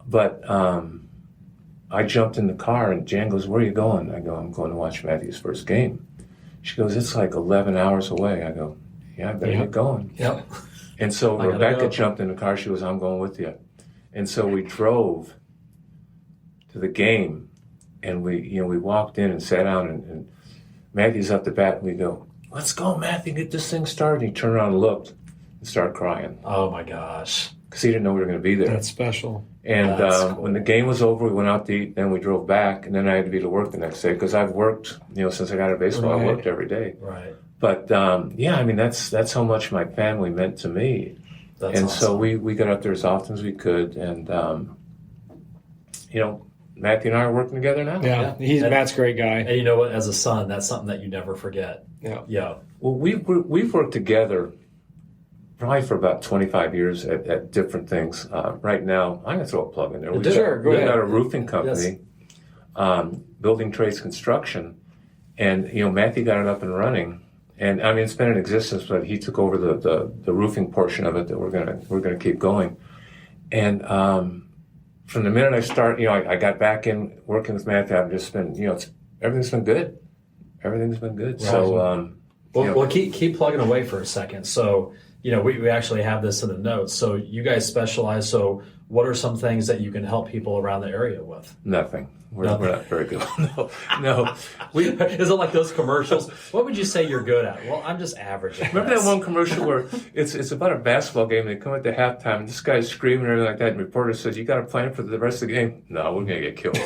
But I jumped in the car, and Jan goes, where are you going? I go, I'm going to watch Matthew's first game. She goes, it's like 11 hours away. I go, yeah, I better get going. Yep. And so Rebecca jumped in the car. She goes, I'm going with you. And so we drove to the game, and we walked in and sat down, and Matthew's up the bat, and we go, let's go, Matthew, get this thing started. And he turned around and looked and started crying. Oh, my gosh. Because he didn't know we were going to be there. That's special. And That's cool. When the game was over, we went out to eat, then we drove back, and then I had to be to work the next day. Because I've worked, since I got out of baseball, I worked every day. Right. But, I mean, that's how much my family meant to me. That's awesome. So we got up there as often as we could. And, Matthew and I are working together now. Yeah. Matt's a great guy. And you know what? As a son, that's something that you never forget. Yeah. Well, we've worked together probably for about 25 years at different things. Right now, I'm going to throw a plug in there. We've got a roofing company, Building Trades Construction, and Matthew got it up and running. And I mean, it's been in existence, but he took over the roofing portion of it that we're gonna keep going. And from the minute I start, I got back in working with Matthew. I've just been, everything's been good. Everything's been good. Right. So, well, keep plugging away for a second. So, we actually have this in the notes. So you guys specialize. So what are some things that you can help people around the area with? Nothing. We're not very good. No. Is it like those commercials? What would you say you're good at? Well, I'm just average. Remember that one commercial where it's about a basketball game? They come at the halftime, and this guy's screaming and everything like that, and the reporter says, "You got a plan for the rest of the game?" No, we're gonna get killed.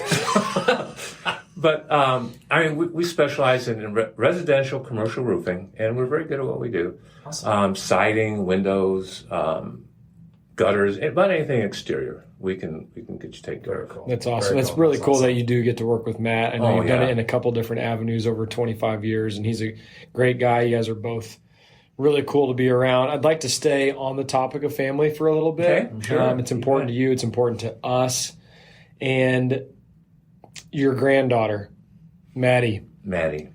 But I mean, we specialize in residential commercial roofing, and we're very good at what we do. Awesome. Siding, windows, gutters, about anything exterior, we can get you taken care of. Cool. That's awesome. It's really cool that you do get to work with Matt. I know you've done it in a couple different avenues over 25 years, and he's a great guy. You guys are both really cool to be around. I'd like to stay on the topic of family for a little bit. Okay, sure. It's important to you. It's important to us. And your granddaughter, Maddie,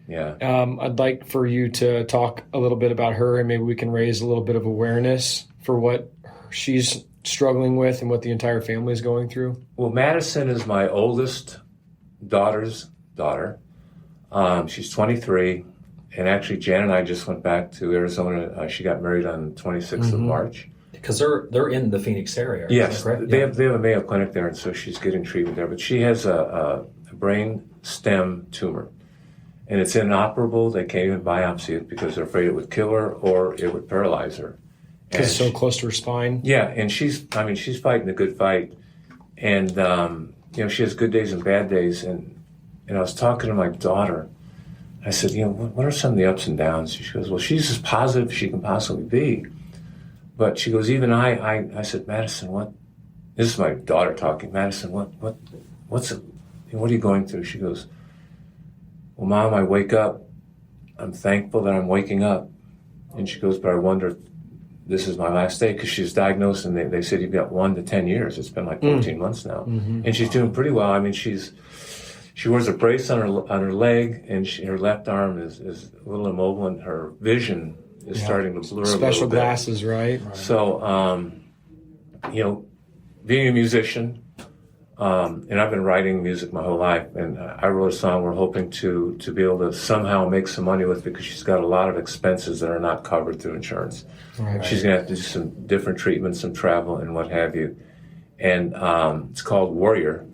yeah. I'd like for you to talk a little bit about her, and maybe we can raise a little bit of awareness for what she's struggling with and what the entire family is going through. Well, Madison is my oldest daughter's daughter. She's 23, and actually Jan and I just went back to Arizona. She got married on the 26th of March. Because they're in the Phoenix area. Yes, correct? they have a Mayo Clinic there, and so she's getting treatment there. But she has a brain stem tumor, and it's inoperable. They can't even biopsy it because they're afraid it would kill her or it would paralyze her. Because it's so close to her spine. Yeah, and she's fighting a good fight, and she has good days and bad days. And I was talking to my daughter. I said, what are some of the ups and downs? She goes, well, she's as positive as she can possibly be. But she goes, even I said, Madison, what? This is my daughter talking. Madison, what are you going through? She goes, well, Mom, I wake up. I'm thankful that I'm waking up. And she goes, but I wonder if this is my last day, because she's diagnosed and they said you've got 1 to 10 years. It's been like 14 months now. Mm-hmm. And she's doing pretty well. I mean, she wears a brace on her leg, and her left arm is a little immobile, and her vision is starting to blur a little bit. Special glasses, right? So, being a musician, and I've been writing music my whole life, and I wrote a song we're hoping to be able to somehow make some money with, because she's got a lot of expenses that are not covered through insurance. Right. She's going to have to do some different treatments, some travel, and what have you. And it's called Warrior,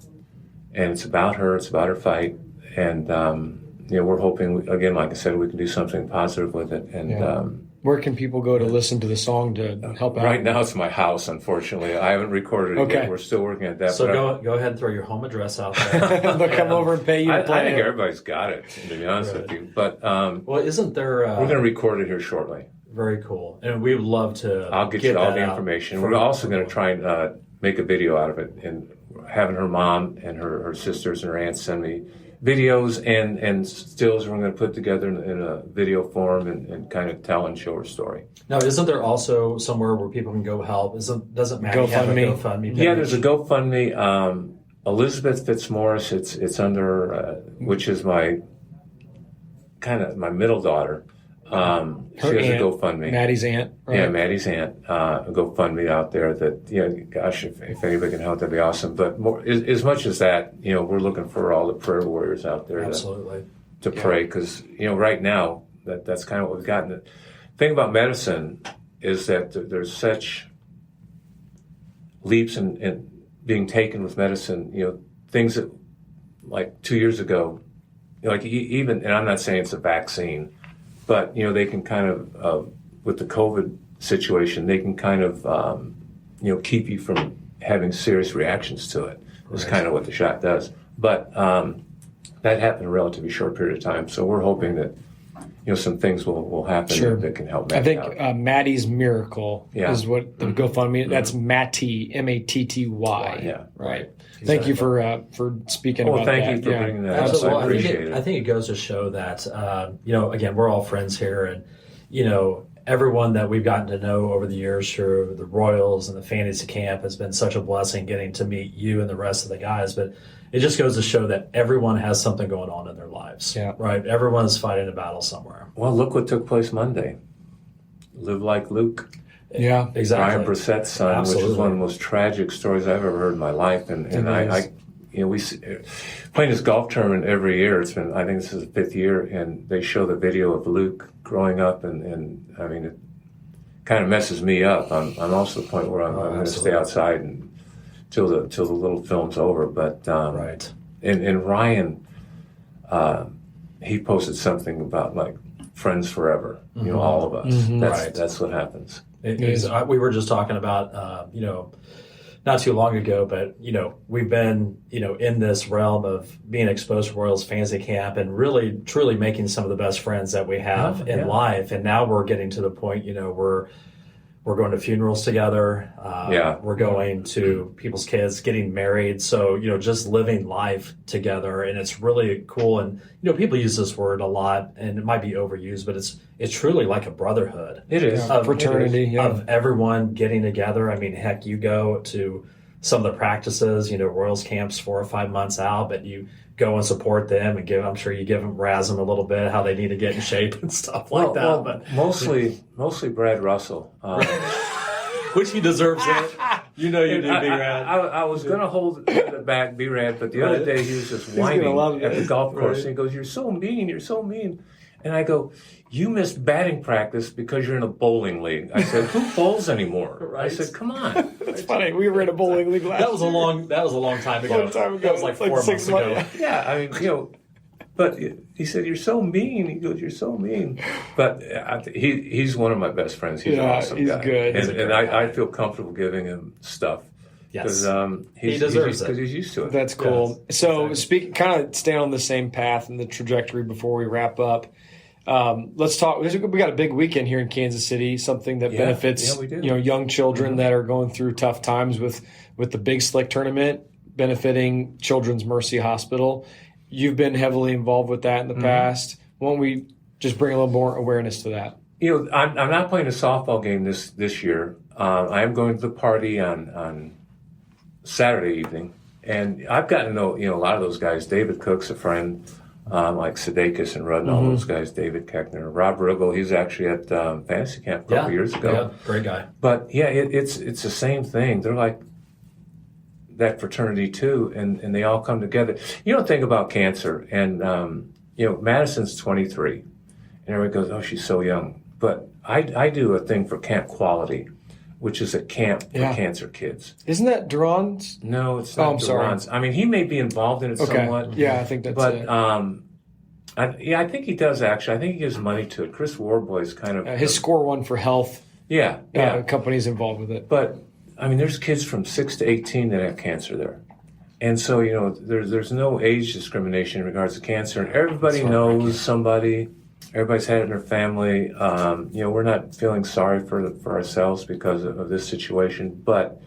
and it's about her fight, and we're hoping, again, like I said, we can do something positive with it. And where can people go to listen to the song to help out? Right now, it's my house. Unfortunately, I haven't recorded it yet. We're still working at that. So go ahead and throw your home address out there. They'll come over and pay you to play. I think everybody's got it, to be honest with you. But well, isn't there? We're going to record it here shortly. Very cool, and we would love to. I'll get you all the information. We're also going to try and make a video out of it, and having her mom and her sisters and her aunts send me videos and stills we're going to put together in a video form and kind of tell and show her story. Now, isn't there also somewhere where people can go help? Doesn't Maddie have a GoFundMe page? Yeah, there's a GoFundMe. Elizabeth Fitzmorris, it's under, which is my middle daughter. She has a GoFundMe. Maddie's aunt. Right? Yeah, Maddie's aunt. A GoFundMe out there that, gosh, if anybody can help, that'd be awesome. But more, as much as that, we're looking for all the prayer warriors out there to pray, because, right now, that's kind of what we've gotten. The thing about medicine is that there's such leaps in being taken with medicine, things that, like 2 years ago, even, and I'm not saying it's a vaccine, but, they can kind of, with the COVID situation, they can kind of, keep you from having serious reactions to it. That's kind of what the shot does. But that happened in a relatively short period of time. So we're hoping that, some things will happen that can help Maddie out. I think Maddie's Miracle is what the GoFundMe, that's Matty, Matty. Yeah. Right. Thank you for speaking about that. Thank you for bringing that up. Absolutely. I appreciate it. I think it goes to show that, again, we're all friends here, and, everyone that we've gotten to know over the years through the Royals and the fantasy camp has been such a blessing getting to meet you and the rest of the guys. But it just goes to show that everyone has something going on in their lives, right? Everyone is fighting a battle somewhere. Well, look what took place Monday. Live like Luke. Yeah, exactly. Brian Brissett's son, which is one of the most tragic stories I've ever heard in my life. And we playing this golf tournament every year. It's been, I think this is the 5th year, and they show the video of Luke growing up, and I mean, it kind of messes me up. I'm also at the point where I'm going to stay outside till the little film's over. But and Ryan, he posted something about like friends forever. All of us. That's what happens. We were just talking about not too long ago, but, we've been, in this realm of being exposed to Royals fantasy camp and really, truly making some of the best friends that we have in life. And now we're getting to the point, we're going to funerals together. We're going to people's kids getting married. So, just living life together. And it's really cool. And, people use this word a lot, and it might be overused, but it's truly like a brotherhood. It is. Of fraternity. Of everyone getting together. I mean, heck, you go to some of the practices, Royals camps 4 or 5 months out, but you go and support them and I'm sure you give them, razz them a little bit, how they need to get in shape and stuff like that. Well, but mostly Brad Russell. Which he deserves it. You do, B-Rad. I was going to hold it back, B-Rad, but the other day he was just whining at the golf course. And he goes, "You're so mean, you're so mean." And I go, you missed batting practice because you're in a bowling league. I said, who bowls anymore? Right. I said, come on. It's funny. We were in a bowling league last That was a long time ago. Long time ago. That was like 4 months ago. Yeah, I mean, but he said, you're so mean. He goes, you're so mean. But he's one of my best friends. He's an awesome he's guy. good. And I feel comfortable giving him stuff. Yes. Because he deserves it. Because he's used to it. That's cool. Yes, So exactly. kind of staying on the same path and the trajectory before we wrap up. Let's talk. We got a big weekend here in Kansas City. Something that benefits we do. young children that are going through tough times with the Big Slick tournament, benefiting Children's Mercy Hospital. You've been heavily involved with that in the past. Why don't we just bring a little more awareness to that? I'm not playing a softball game this year. I am going to the party on Saturday evening, and I've gotten to know a lot of those guys. David Cook's a friend, like Sudeikis and Rudd and all those guys. David Keckner, Rob Riggle. He's actually at Fantasy Camp a couple years ago. Yeah, great guy. But yeah, it's the same thing. They're like that fraternity too, and they all come together. You don't think about cancer, and Madison's 23, and everybody goes, "Oh, she's so young." But I do a thing for Camp Quality, which is a camp for cancer kids. Isn't that Duran's? No, it's not. I'm sorry. Duran's. I mean, he may be involved in it somewhat. Yeah, I think that's it. I think he does actually. I think he gives money to it. Chris Warboy's kind of His Score One for Health. yeah. Company's involved with it. But I mean, there's kids from 6 to 18 that have cancer there, and so there's no age discrimination in regards to cancer, and everybody knows somebody. Everybody's had it in their family. We're not feeling sorry for ourselves because of this situation, but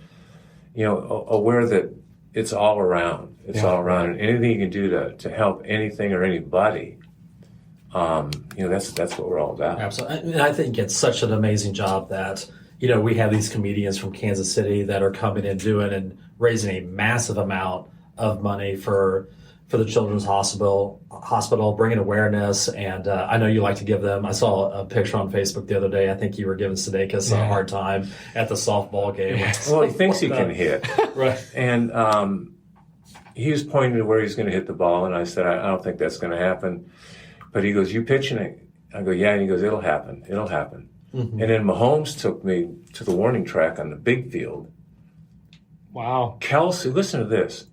aware that it's all around. It's all around, and anything you can do to help anything or anybody. That's what we're all about. Absolutely. And I think it's such an amazing job that, we have these comedians from Kansas City that are coming and doing and raising a massive amount of money for the Children's Hospital, bringing awareness. And I know you like to give them. I saw a picture on Facebook the other day. I think you were giving Sudeikis a hard time at the softball game. Well, he thinks he can hit. Right. And he was pointing to where he's going to hit the ball. And I said, I don't think that's going to happen. But he goes, you pitching it? I go, yeah. And he goes, it'll happen. It'll happen. Mm-hmm. And then Mahomes took me to the warning track on the big field. Wow. Kelsey, listen to this.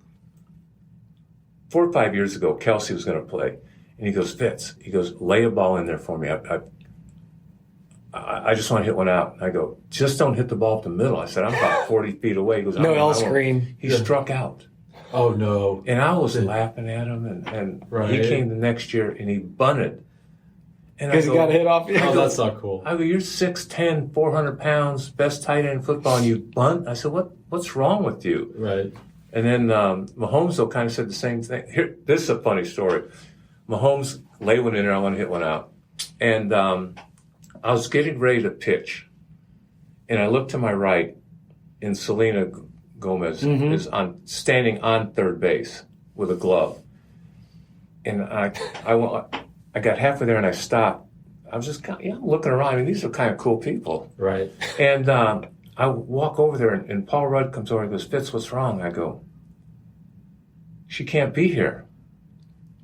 4 or 5 years ago, Kelsey was going to play. And he goes, Fitz, he goes, lay a ball in there for me. I just want to hit one out. I go, just don't hit the ball up the middle. I said, I'm about 40 feet away. He goes, No L screen. He struck out. Oh, no. And I was laughing at him. And he came the next year and he bunted. Because he got hit off. Oh, that's not cool. I go, you're 6'10", 400 pounds, best tight end in football, and you bunt? I said, what's wrong with you? Right. And then Mahomes, though, kind of said the same thing. Here, this is a funny story. Mahomes laid one in there, I want to hit one out. And I was getting ready to pitch. And I looked to my right, and Selena Gomez is standing on third base with a glove. And I got halfway there and I stopped. I was just I'm looking around. I mean, these are kind of cool people. Right. And I walk over there and Paul Rudd comes over and goes, Fitz, what's wrong? I go, she can't be here.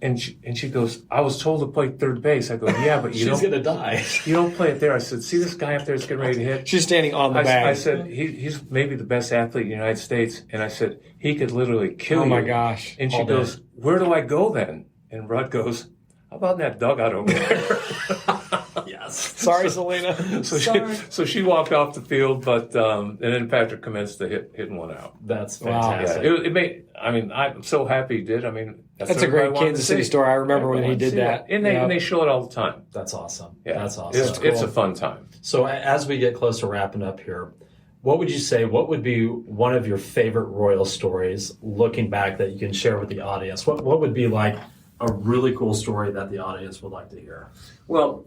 And she goes, I was told to play third base. I go, yeah, but she's going to die. You don't play it there. I said, see this guy up there that's getting ready to hit? She's standing on the bag. I said, he's maybe the best athlete in the United States. And I said, he could literally kill you. Oh, my gosh. And she goes, where do I go then? And Rudd goes, how about in that dugout over there? Yes. Sorry, Selena. So she walked off the field, but and then Patrick commenced to hitting one out. That's fantastic. Yeah, I'm so happy he did. I mean, that's a great Kansas City story. I remember when he did that. And they show it all the time. That's awesome. Yeah. That's awesome. It's a fun time. So as we get close to wrapping up here, what would you say, what would be one of your favorite Royal stories looking back that you can share with the audience? What would be like a really cool story that the audience would like to hear? Well,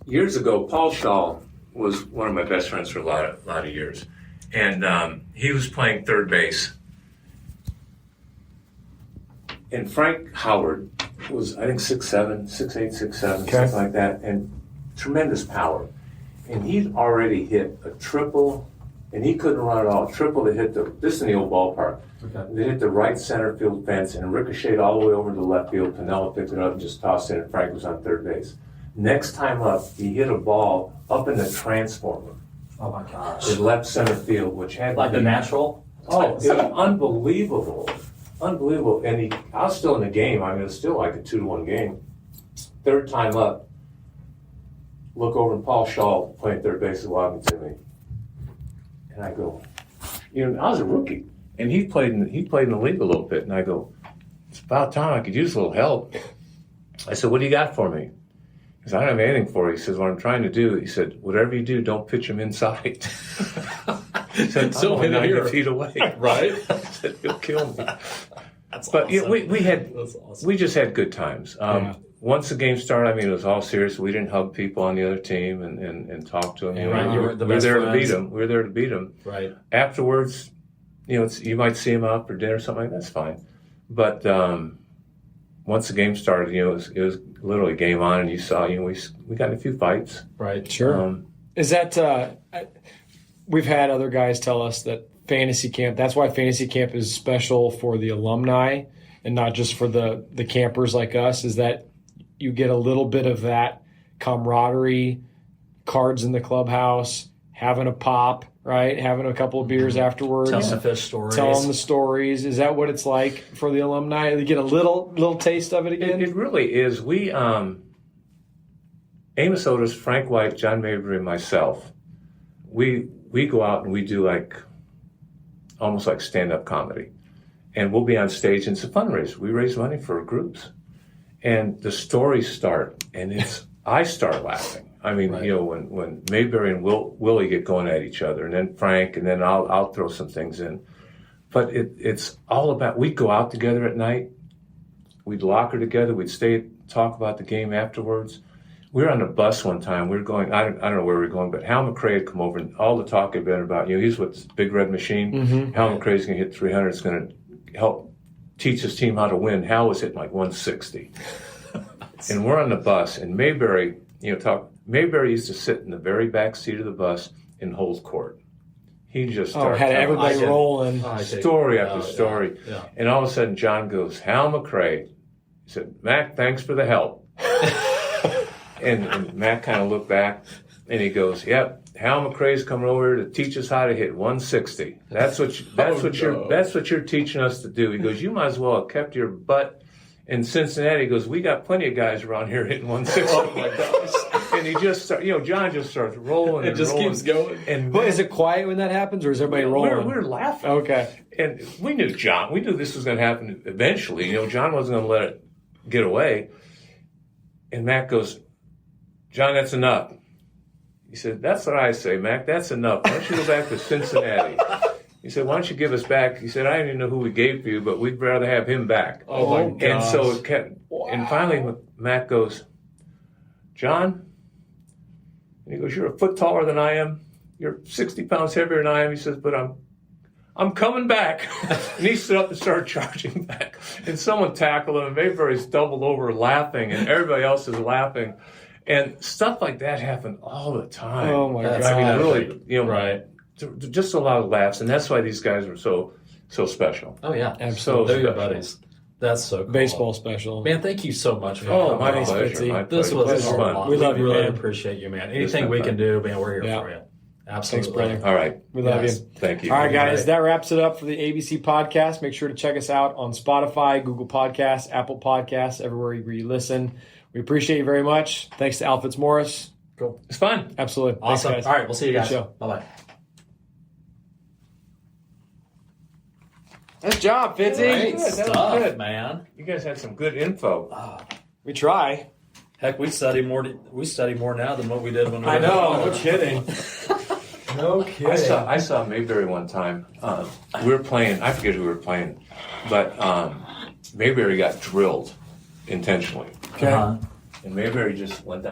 years ago, Paul Shaw was one of my best friends for a lot of years. And he was playing third base. And Frank Howard was, I think, 6'7", 6'8", 6'7", something like that, and tremendous power. And he'd already hit a triple and he couldn't run at all. Triple to hit this is in the old ballpark. Okay. They hit the right center field fence and ricocheted all the way over to the left field. Pinella picked it up and just tossed it, and Frank was on third base. Next time up, he hit a ball up in the transformer. Oh my gosh. In left center field, which had Like the natural? Oh, it was unbelievable. Unbelievable. And I was still in the game. I mean, it was still like a 2-1 game. Third time up, look over and Paul Shaw playing third base is walking to me. And I go, I was a rookie. And he played in the league a little bit. And I go, it's about time I could use a little help. I said, what do you got for me? He said, I don't have anything for you. He says, what I'm trying to do, he said, whatever you do, don't pitch him inside. He said, So I'm only 90 here. feet away. Right? I said, he'll kill me. That's But awesome. That's awesome. We just had good times. Once the game started, I mean, it was all serious. We didn't hug people on the other team and talk to them. Right, you were the we were best there friends. to beat them. We were there to beat them. Right. Afterwards, you might see them out for dinner or something like that. That's fine. But once the game started, it was literally game on, and you saw, we got in a few fights. Right. Sure. Is that we've had other guys tell us that fantasy camp, that's why fantasy camp is special for the alumni and not just for the campers like us, is that you get a little bit of that camaraderie, cards in the clubhouse, having a pop, right? Having a couple of beers afterwards. Telling the fish stories. Tell them the stories. Is that what it's like for the alumni? You get a little taste of it again? It really is. We, Amos Otis, Frank White, John Mabry, and myself, we go out and we do almost like stand-up comedy. And we'll be on stage, and it's a fundraiser. We raise money for groups. And the stories start, and I start laughing. I mean, Right. When Mayberry and Willie get going at each other, and then Frank, and then I'll throw some things in. But it's all about, we'd go out together at night, we'd locker together, we'd stay, talk about the game afterwards. We were on a bus one time, we were going, I don't know where we were going, but Hal McRae had come over, and all the talk had been about, he's with Big Red Machine. Mm-hmm. Hal McRae's going to hit 300, it's going to help teach his team how to win. Hal was hitting like 160. And we're on the bus, and Mayberry, Mayberry used to sit in the very back seat of the bus and hold court. He just started had telling everybody rolling. story after story. Yeah. And all of a sudden, John goes, Hal McRae. He said, Mac, thanks for the help. and Mac kind of looked back, and he goes, yep, Hal McRae's coming over to teach us how to hit 160. That's what you're teaching us to do. He goes, you might as well have kept your butt in Cincinnati. He goes, we got plenty of guys around here hitting 160. Oh my gosh. And he just John just starts rolling. It just keeps going. And Well, is it quiet when that happens, or is everybody rolling? we're laughing. Okay. And we knew John. We knew this was going to happen eventually. John wasn't going to let it get away. And Mac goes, John, that's enough. He said, that's what I say, Mac. That's enough. Why don't you go back to Cincinnati? He said, why don't you give us back? He said, I didn't even know who we gave for you, but we'd rather have him back. Oh, my gosh. And so it kept. Wow. And finally, Mac goes, John? And he goes, you're a foot taller than I am. You're 60 pounds heavier than I am. He says, but I'm coming back. And he stood up and started charging back. And someone tackled him, and Mayberry's doubled over laughing, and everybody else is laughing. And stuff like that happened all the time. Oh, my God. I mean, really, right. Just a lot of laughs. And that's why these guys are so special. Oh, yeah. Absolutely. They're your buddies. That's so cool. Baseball special. Man, thank you so much for My coming on. pleasure. My This pleasure. was fun. We love you, really man. appreciate you, man. Anything we can do, man, we're here for you. Absolutely. Thanks, brother. All right. We love Yes. you. Thank you. All right, guys, that wraps it up for the ABC podcast. Make sure to check us out on Spotify, Google Podcasts, Apple Podcasts, everywhere where you listen. We appreciate you very much. Thanks to Al Fitzmorris. Cool. It's fun. Absolutely. Awesome. Thanks, guys. All right, we'll see you guys. Good show. Bye-bye. Nice job, Fitzy. Great That was stuff, good. man. You guys had some good info. We try. Heck, we study more now than what we did when we were I know. No kidding. No kidding. I saw Mayberry one time. We were playing. I forget who we were playing, but Mayberry got drilled intentionally, Okay. and Mayberry just went down.